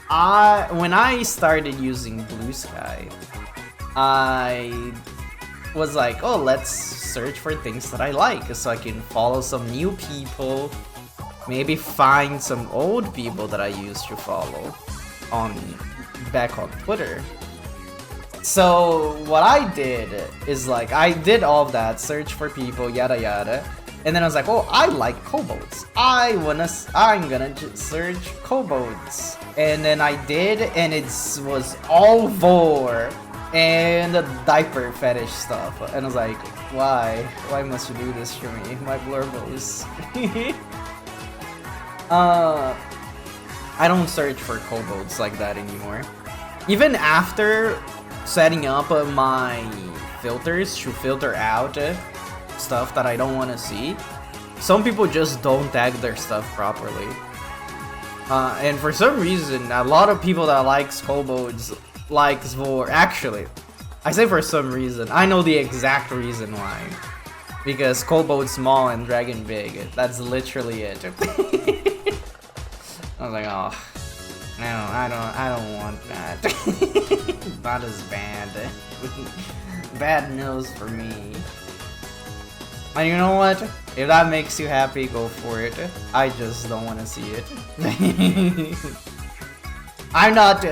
when I started using Blue Sky, I was like, oh, let's search for things that I like so I can follow some new people, maybe find some old people that I used to follow back on Twitter. So what I did is like, I did all of that, search for people, yada yada, and then I was like, oh, I like kobolds. I'm gonna search kobolds, and then I did, and it was all vor and the diaper fetish stuff, and I was like, why must you do this to me, my blurbos? I don't search for kobolds like that anymore. Even after setting up my filters to filter out stuff that I don't want to see, some people just don't tag their stuff properly. And for some reason, a lot of people that likes kobolds likes vor. Actually, I say for some reason, I know the exact reason why. Because kobold small and dragon big. That's literally it. I was like, oh, no, I don't want that. Not as bad. Bad news for me. And you know what? If that makes you happy, go for it. I just don't want to see it. I'm not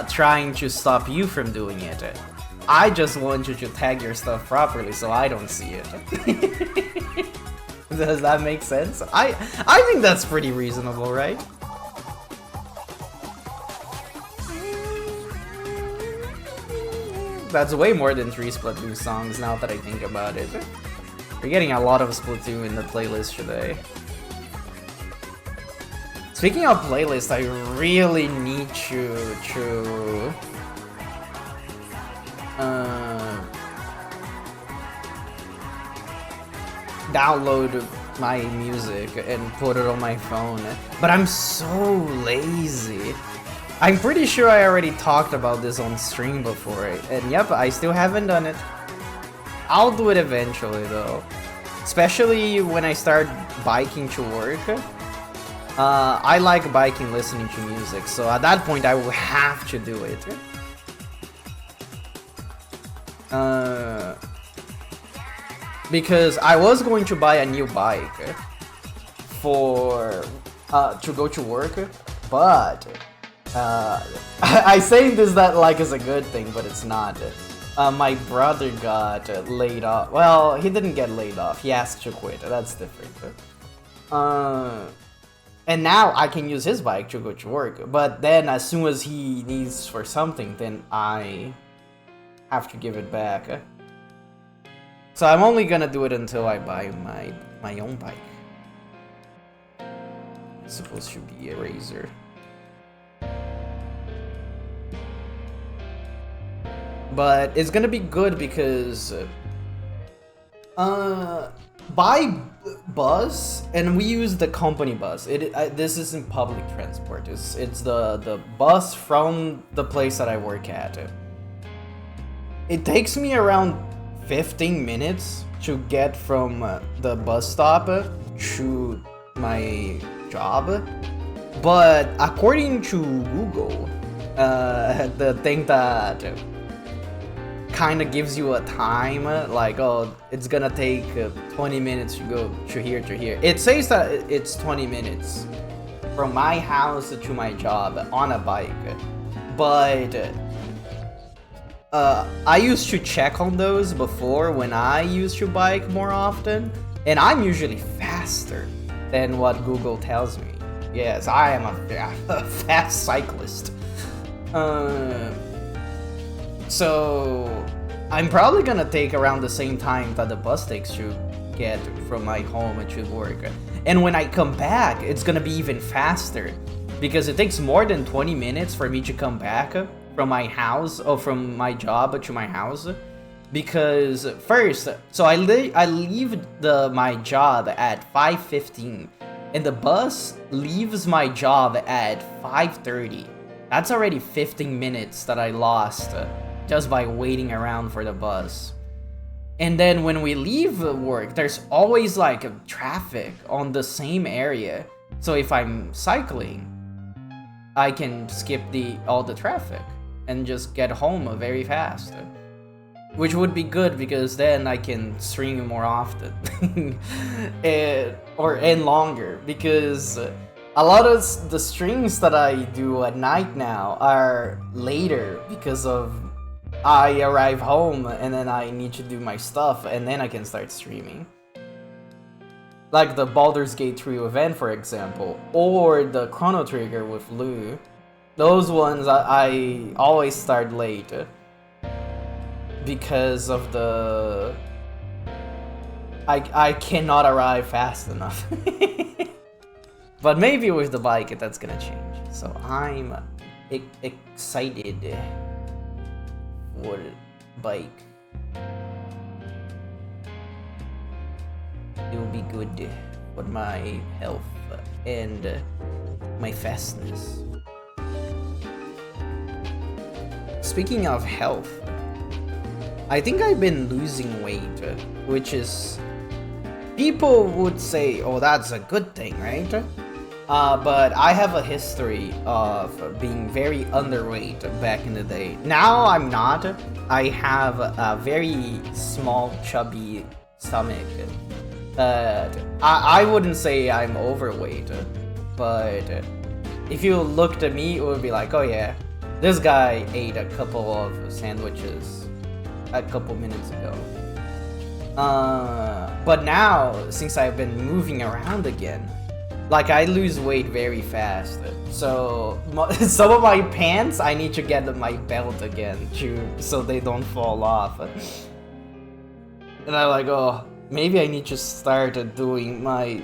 trying to stop you from doing it. I just want you to tag your stuff properly so I don't see it. Does that make sense? I think that's pretty reasonable, right? That's way more than 3 Splatoon songs now that I think about it. We're getting a lot of Splatoon in the playlist today. Speaking of playlist, I really need to download my music and put it on my phone, but I'm so lazy. I'm pretty sure I already talked about this on stream before, and yep, I still haven't done it. I'll do it eventually though, especially when I start biking to work. I like biking listening to music, so at that point I will have to do it. Because I was going to buy a new bike for to go to work, but I say this that like is a good thing, but it's not. My brother got laid off. Well, he didn't get laid off. He asked to quit. That's different. And now I can use his bike to go to work. But then as soon as he needs for something, then I have to give it back. So I'm only gonna do it until I buy my own bike. It's supposed to be a Razor. But it's gonna be good because by bus, and we use the company bus. This isn't public transport. It's the bus from the place that I work at. It takes me around 15 minutes to get from the bus stop to my job. But according to Google, the thing that kind of gives you a time, like, oh, it's gonna take 20 minutes to go to here to here. It says that it's 20 minutes from my house to my job on a bike, but I used to check on those before when I used to bike more often, and I'm usually faster than what Google tells me. Yes, I am a fast cyclist. So I'm probably gonna take around the same time that the bus takes to get from my home to work. And when I come back, it's gonna be even faster because it takes more than 20 minutes for me to come back from my house or from my job to my house. Because first, so I leave my job at 5:15 and the bus leaves my job at 5:30. That's already 15 minutes that I lost just by waiting around for the bus. And then when we leave work, there's always like traffic on the same area. So if I'm cycling, I can skip all the traffic and just get home very fast. Which would be good because then I can stream more often. and longer, because a lot of the streams that I do at night now are later because of I arrive home and then I need to do my stuff and then I can start streaming. Like the Baldur's Gate 3 event, for example, or the Chrono Trigger with Lou. Those ones I always start late because of the... I cannot arrive fast enough. But maybe with the bike that's gonna change. So I'm excited for the bike. It will be good for my health and my fastness. Speaking of health, I think I've been losing weight, which is... People would say, oh, that's a good thing, right? But I have a history of being very underweight back in the day. Now I'm not. I have a very small, chubby stomach. I wouldn't say I'm overweight, but if you looked at me, it would be like, oh yeah, this guy ate a couple of sandwiches a couple minutes ago. But now, since I've been moving around again, like I lose weight very fast. So some of my pants, I need to get my belt again so they don't fall off. And I'm like, oh, maybe I need to start doing my...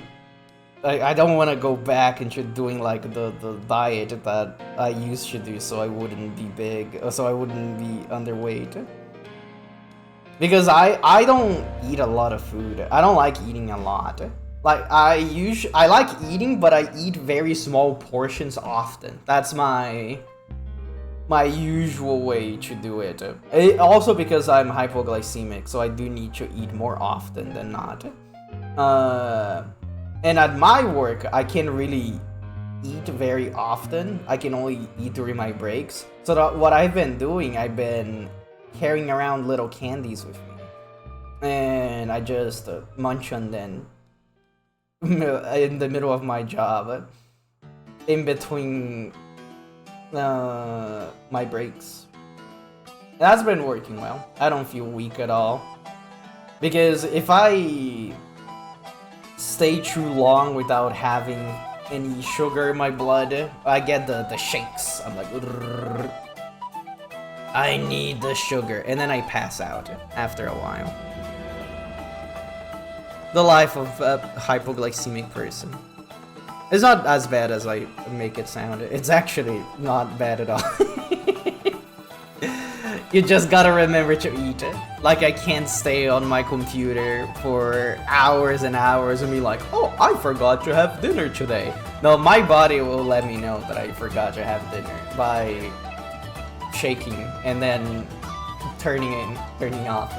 I don't want to go back into doing like the diet that I used to do so I wouldn't be big, so I wouldn't be underweight. Because I don't eat a lot of food. I don't like eating a lot. Like I like eating, but I eat very small portions often. That's my usual way to do it. Also because I'm hypoglycemic, so I do need to eat more often than not. And at my work, I can't really eat very often. I can only eat during my breaks. So what I've been doing, I've been carrying around little candies with me. And I just munch on them in the middle of my job. in between my breaks. That's been working well. I don't feel weak at all. Because if I stay too long without having any sugar in my blood, I get the shakes. I'm like, I need the sugar. And then I pass out after a while. The life of a hypoglycemic person. It's not as bad as I make it sound. It's actually not bad at all. You just gotta remember to eat it. Like, I can't stay on my computer for hours and hours and be like, oh, I forgot to have dinner today. No, my body will let me know that I forgot to have dinner by shaking and then turning off.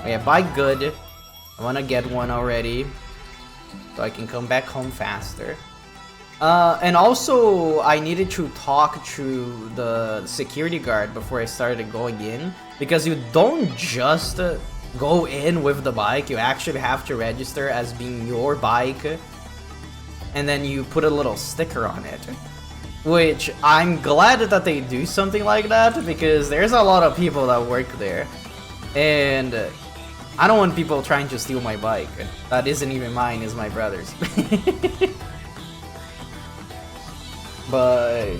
Yeah, buy good. I wanna get one already so I can come back home faster. And also, I needed to talk to the security guard before I started going in, because you don't just go in with the bike, you actually have to register as being your bike, and then you put a little sticker on it. Which, I'm glad that they do something like that, because there's a lot of people that work there, and I don't want people trying to steal my bike. That isn't even mine, it's my brother's. But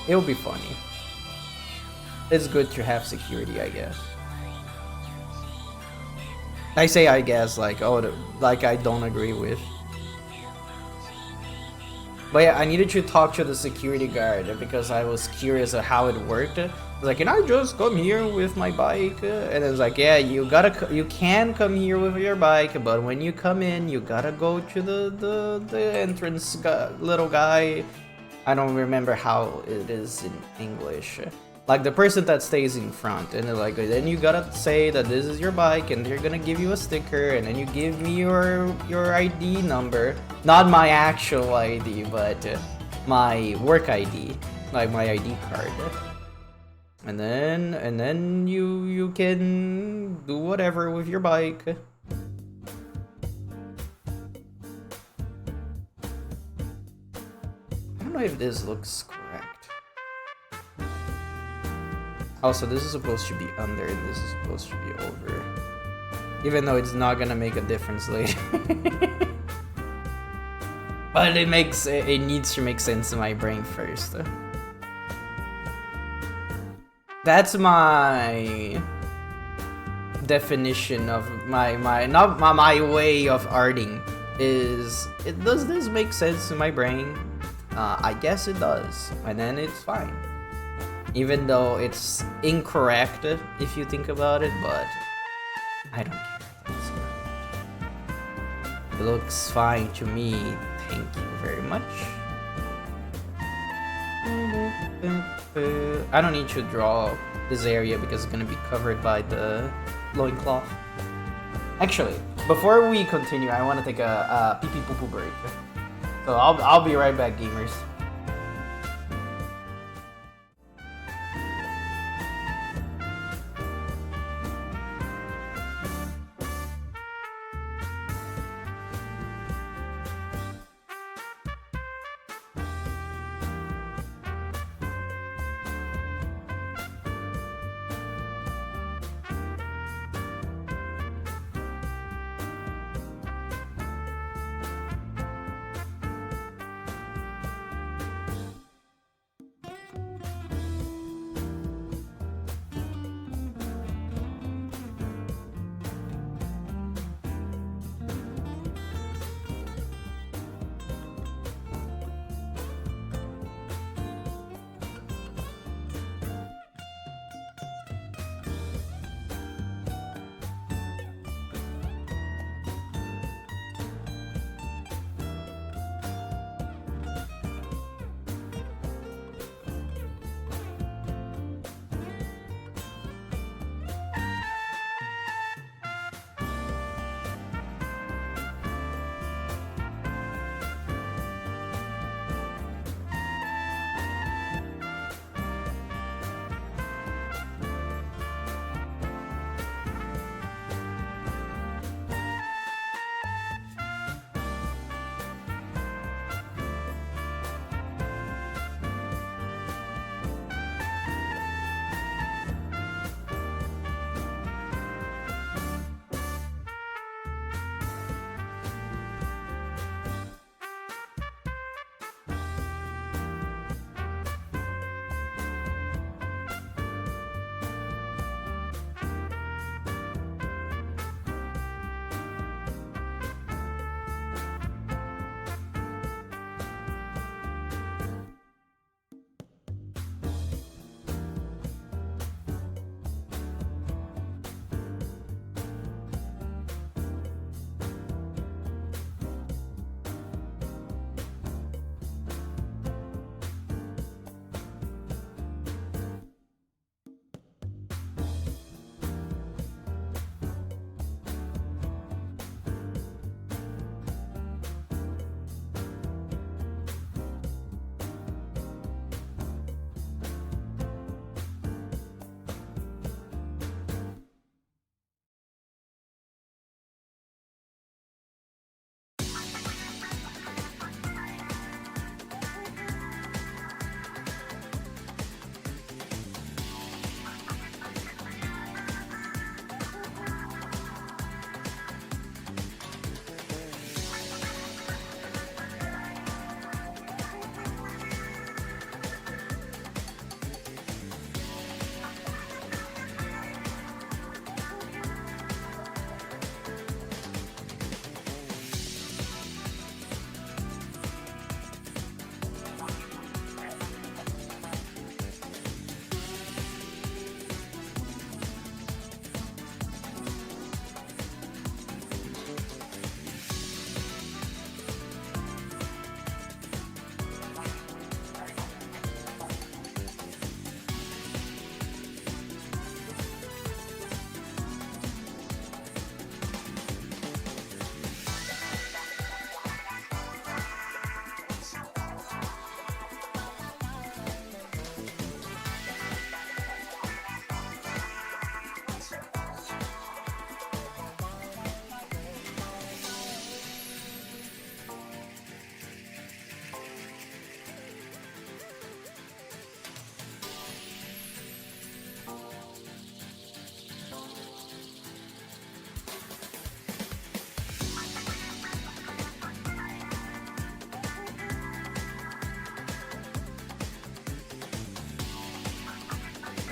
it'll be funny. It's good to have security, I guess. I say I guess like, oh, like I don't agree with. But yeah, I needed to talk to the security guard because I was curious of how it worked. I was like, can I just come here with my bike? And it was like, yeah, you can come here with your bike, but when you come in, you gotta go to the entrance little guy. I don't remember how it is in English. Like the person that stays in front, and they're like, then you gotta say that this is your bike, and they're gonna give you a sticker, and then you give me your ID number, not my actual ID, but my work ID, like my ID card. And then you can do whatever with your bike. I don't know if this looks correct. Also, this is supposed to be under and this is supposed to be over. Even though it's not gonna make a difference later. But it needs to make sense in my brain first. That's my definition of my way of arting. Does this make sense in my brain? I guess it does, and then it's fine. Even though it's incorrect if you think about it, but I don't care. It looks fine to me. Thank you very much. I don't need to draw this area because it's gonna be covered by the loincloth. Actually, before we continue, I want to take a pee pee poo poo break. So I'll be right back, gamers.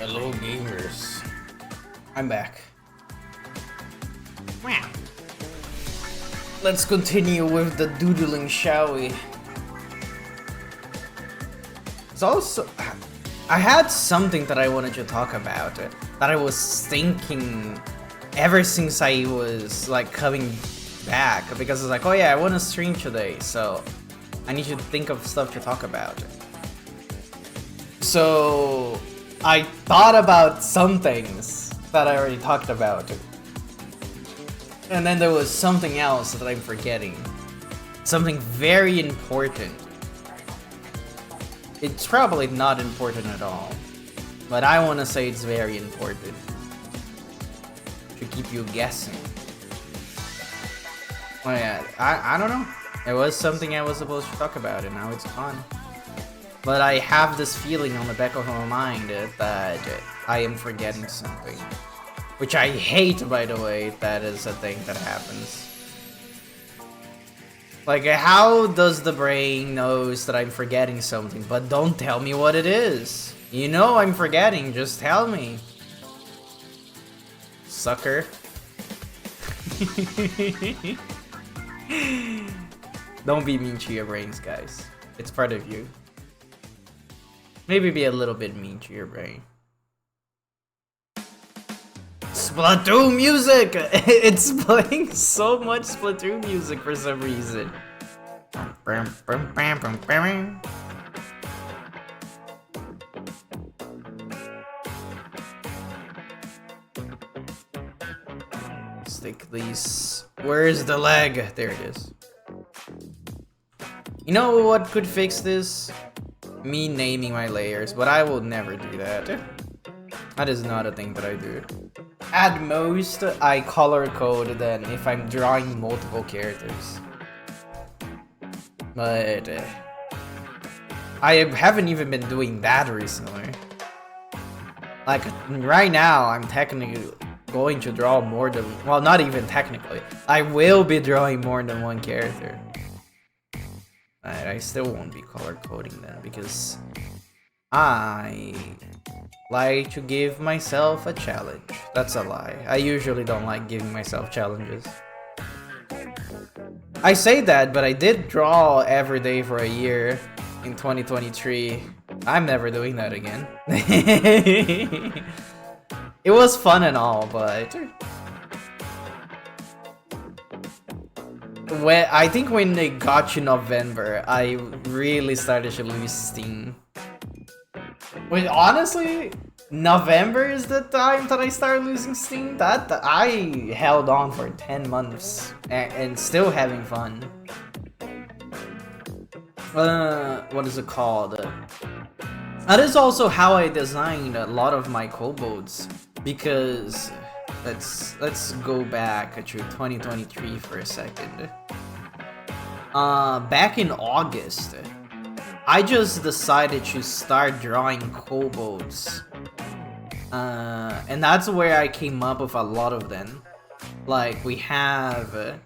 Hello, gamers. I'm back. Wow. Let's continue with the doodling, shall we? It's also... I had something that I wanted to talk about that I was thinking ever since I was like coming back, because I was like, oh yeah, I want to stream today, so I need to think of stuff to talk about. So I thought about some things that I already talked about, and then there was something else that I'm forgetting. Something very important. It's probably not important at all, but I want to say it's very important to keep you guessing. Oh yeah, I don't know. It was something I was supposed to talk about, and now it's gone. But I have this feeling on the back of my mind that I am forgetting something. Which I hate, by the way. That is a thing that happens. Like, how does the brain knows that I'm forgetting something, but don't tell me what it is? You know I'm forgetting, just tell me. Sucker. Don't be mean to your brains, guys. It's part of you. Maybe be a little bit mean to your brain. Splatoon music! It's playing so much Splatoon music for some reason. Stick these. Where's the leg? There it is. You know what could fix this? Me naming my layers, but I will never do that. That is not a thing that I do. At most, I color code then if I'm drawing multiple characters. But I haven't even been doing that recently. Like, right now, I'm technically going to draw more than... Well, not even technically. I will be drawing more than one character. I still won't be color coding then, because I like to give myself a challenge. That's a lie. I usually don't like giving myself challenges. I say that, but I did draw every day for a year in 2023. I'm never doing that again. It was fun and all, but... I think when they got to November, I really started to lose steam. Wait, honestly, November is the time that I started losing steam? That I held on for 10 months and still having fun. What is it called? That is also how I designed a lot of my kobolds, because let's go back to 2023 for a second. Back in August, I just decided to start drawing kobolds. And that's where I came up with a lot of them. Like, we have...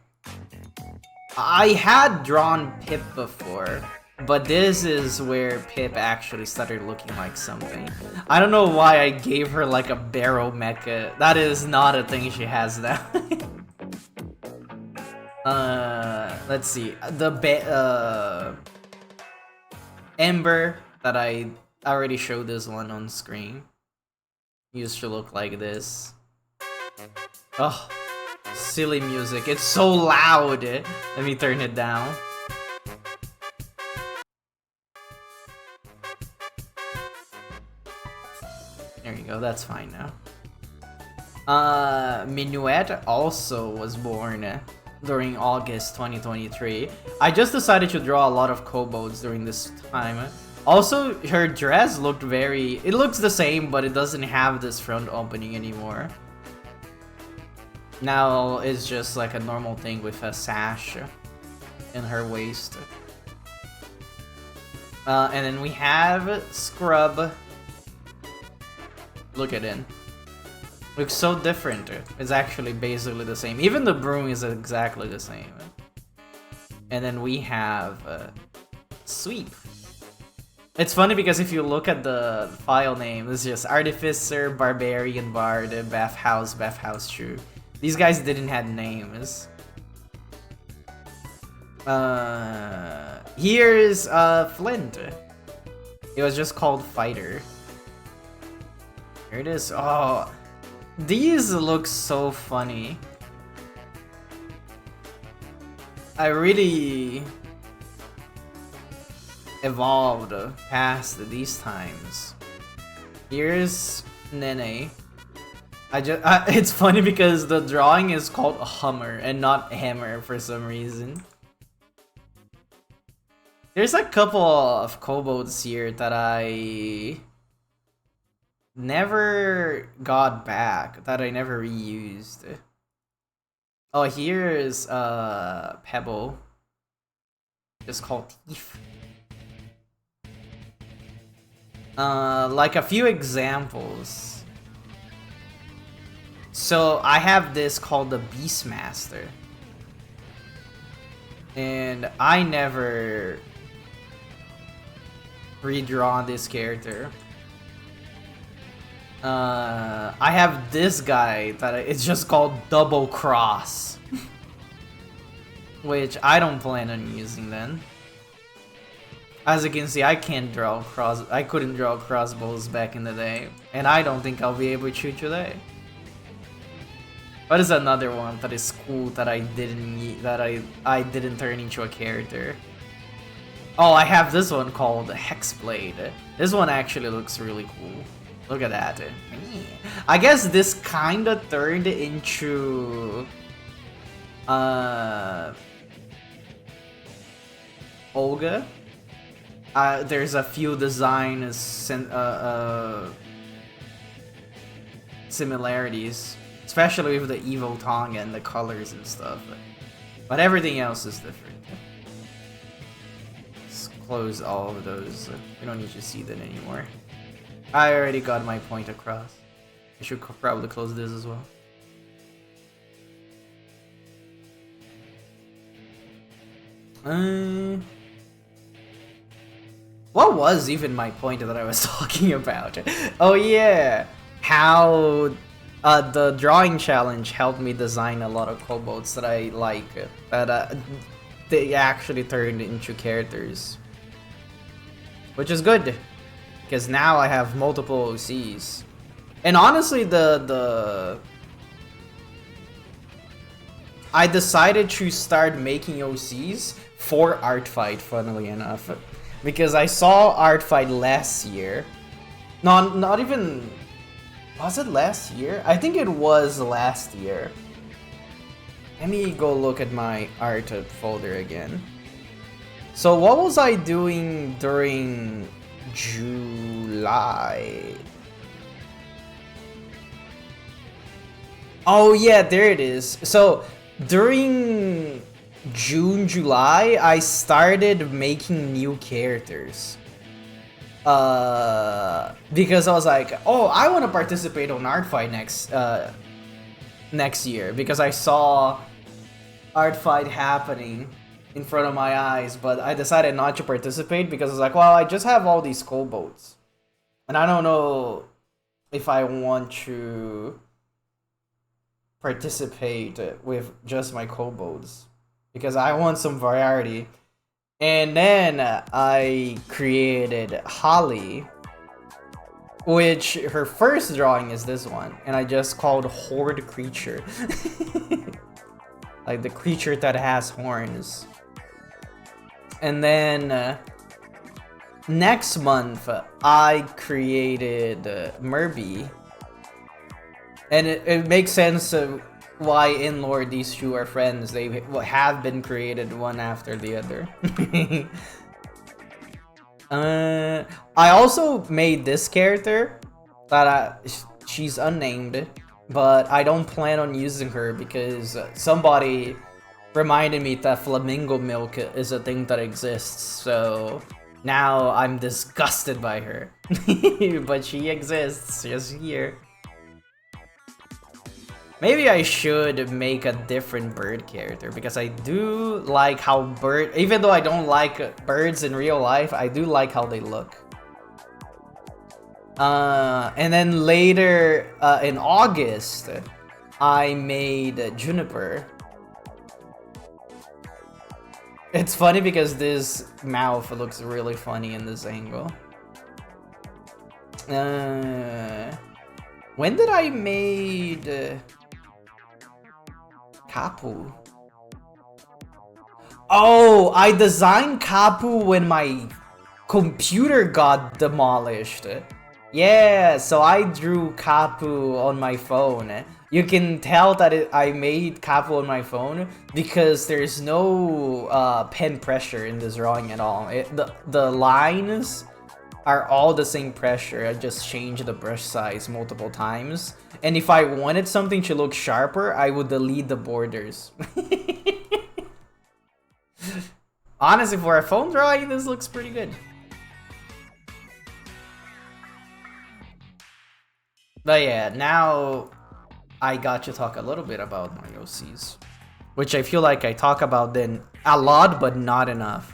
I had drawn Pip before, but this is where Pip actually started looking like something. I don't know why I gave her like a barrel mecha. That is not a thing she has now. Let's see. The Ember that I already showed this one on screen. Used to look like this. Oh, silly music. It's so loud. Let me turn it down. There you go, that's fine now. Minuet also was born during August 2023. I just decided to draw a lot of kobolds during this time. Also, her dress looked very... It looks the same, but it doesn't have this front opening anymore. Now it's just like a normal thing with a sash in her waist. And then we have Scrub. Look at it. Looks so different. It's actually basically the same. Even the broom is exactly the same. And then we have Sweep. It's funny because if you look at the file name, it's just Artificer, Barbarian, Bard, Bathhouse True. These guys didn't have names. Here's Flint. It was just called Fighter. Here it is. Oh, these look so funny. I really evolved past these times. Here's Nene. It's funny because the drawing is called Hummer and not Hammer for some reason. There's a couple of kobolds here that I never got back, that I never reused. Oh, here's Pebble. It's called Thief. Like a few examples. So I have this called the Beastmaster. And I never redrawn this character. I have this guy that it's just called Double Cross. Which I don't plan on using then. As you can see, I couldn't draw crossbows back in the day, and I don't think I'll be able to today. What is another one that is cool that I didn't turn into a character? Oh, I have this one called Hexblade. This one actually looks really cool. Look at that. I guess this kinda turned into Olga. There's a few design similarities, especially with the evil tongue and the colors and stuff. But everything else is different. Let's close all of those. We don't need to see that anymore. I already got my point across. I should probably close this as well. What was even my point that I was talking about? Oh yeah, how the drawing challenge helped me design a lot of kobolds that I like, but they actually turned into characters, which is good because now I have multiple OCs. And honestly, I decided to start making OCs for Artfight, funnily enough. Because I saw Artfight last year. Not even... Was it last year? I think it was last year. Let me go look at my art folder again. So what was I doing during July? Oh yeah, there it is. So during June, July, I started making new characters. Because I was like, oh, I want to participate on Artfight next year, because I saw Artfight happening in front of my eyes, but I decided not to participate because I was like, well, I just have all these kobolds, and I don't know if I want to participate with just my kobolds, because I want some variety. And then I created Holly, which her first drawing is this one, and I just called Horde Creature. Like the creature that has horns. And then next month I created Murby, and it makes sense why in lore these two are friends. They have been created one after the other. I also made this character that she's unnamed, but I don't plan on using her because somebody reminded me that flamingo milk is a thing that exists, so now I'm disgusted by her. But she exists, just here. Maybe I should make a different bird character, because I do like how even though I don't like birds in real life, I do like how they look. And then later in August, I made Juniper. It's funny because this mouth looks really funny in this angle. When did I made Kapu? Oh, I designed Kapu when my computer got demolished. Yeah, so I drew Kapu on my phone. You can tell that I made Kapu on my phone because there's no pen pressure in this drawing at all. The lines are all the same pressure. I just changed the brush size multiple times. And if I wanted something to look sharper, I would delete the borders. Honestly, for a phone drawing, this looks pretty good. But yeah, now I got to talk a little bit about my OCs, which I feel like I talk about then a lot, but not enough.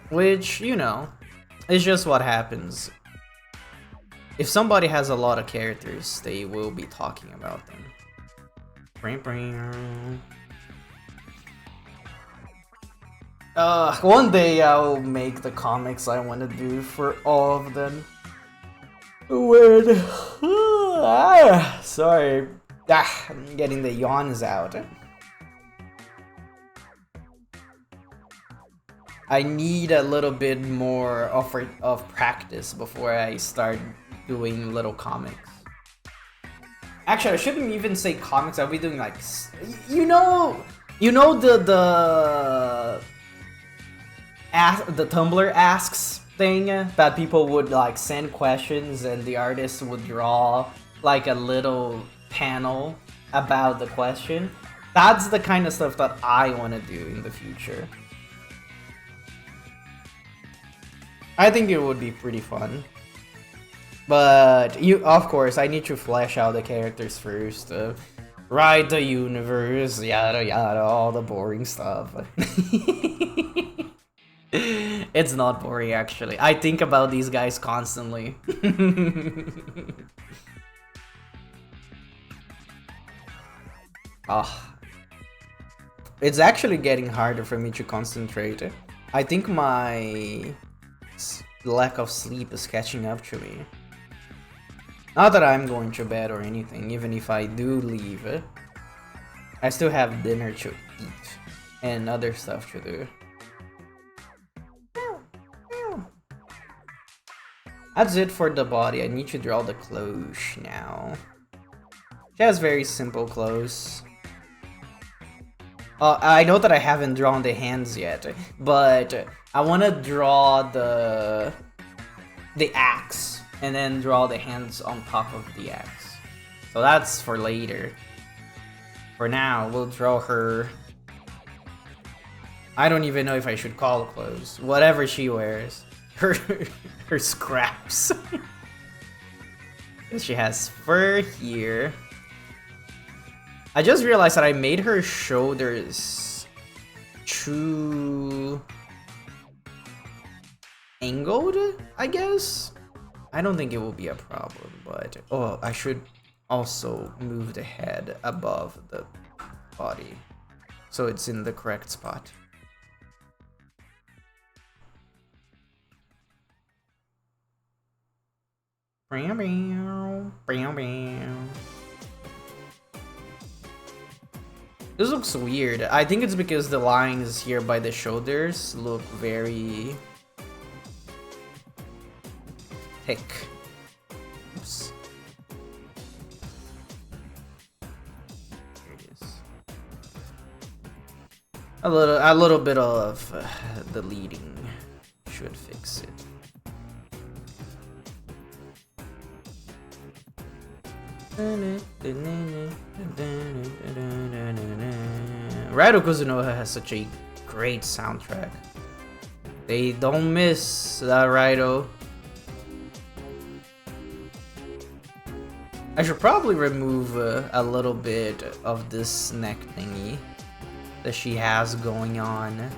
Which, you know, is just what happens. If somebody has a lot of characters, they will be talking about them. One day I'll make the comics I want to do for all of them. Weird. Sorry. I'm getting the yawns out. I need a little bit more of practice before I start doing little comics. Actually, I shouldn't even say comics. I'll be doing like, you know the Tumblr asks thing that people would like send questions and the artist would draw like a little panel about the question. That's the kind of stuff that I want to do in the future. I think it would be pretty fun. But of course, I need to flesh out the characters first. Write the universe, yada yada, all the boring stuff. It's not boring, actually. I think about these guys constantly. It's actually getting harder for me to concentrate. I think my lack of sleep is catching up to me. Not that I'm going to bed or anything, even if I do leave. I still have dinner to eat and other stuff to do. That's it for the body. I need to draw the clothes now. She has very simple clothes. I know that I haven't drawn the hands yet, but I want to draw the axe and then draw the hands on top of the axe. So that's for later. For now, we'll draw her. I don't even know if I should call clothes. Whatever she wears. Her scraps. She has fur here. I just realized that I made her shoulders too angled, I guess. I don't think it will be a problem, but I should also move the head above the body so it's in the correct spot. This looks weird. I think it's because the lines here by the shoulders look very thick. Oops. Here it is. A little bit of deleting should fix it. Raido Kuzunoha has such a great soundtrack. They don't miss that Raido. I should probably remove a little bit of this neck thingy that she has going on.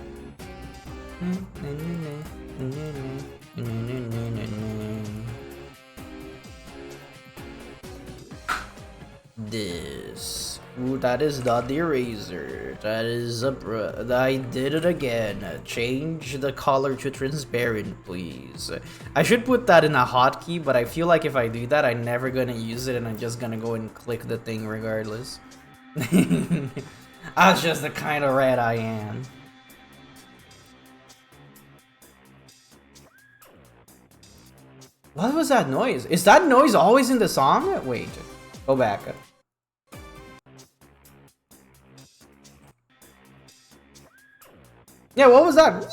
This. Ooh, that is not the eraser. That is a I did it again. Change the color to transparent, please. I should put that in a hotkey, but I feel like if I do that, I'm never gonna use it and I'm just gonna go and click the thing regardless. That's just the kind of rat I am. What was that noise? Is that noise always in the song? Wait, go back. Yeah, what was that?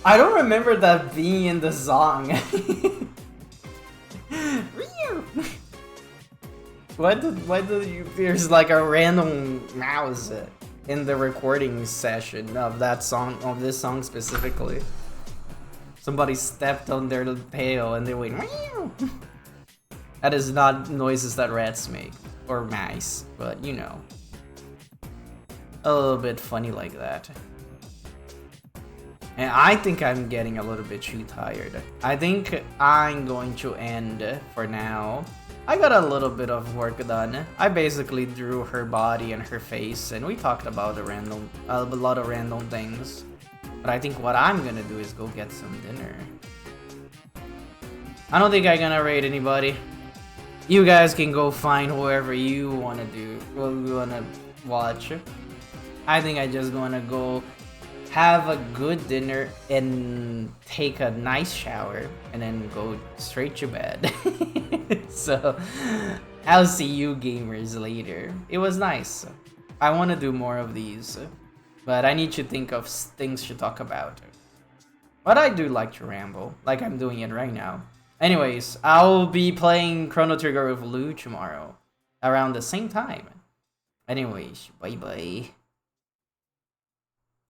I don't remember that being in the song. Why did you? There's like a random mouse in the recording session of that song, of this song specifically. Somebody stepped on their tail and they went. That is not noises that rats make or mice, but you know, a little bit funny like that. And I think I'm getting a little bit too tired. I think I'm going to end for now. I got a little bit of work done. I basically drew her body and her face, and we talked about a lot of random things. But I think what I'm gonna do is go get some dinner. I don't think I'm gonna raid anybody. You guys can go find whoever you wanna do, what you wanna watch. I think I just wanna go have a good dinner and take a nice shower and then go straight to bed. So I'll see you gamers later. It was nice. I want to do more of these, but I need to think of things to talk about. But I do like to ramble, like I'm doing it right now. Anyways, I'll be playing Chrono Trigger with Lou tomorrow around the same time. Anyways, bye bye.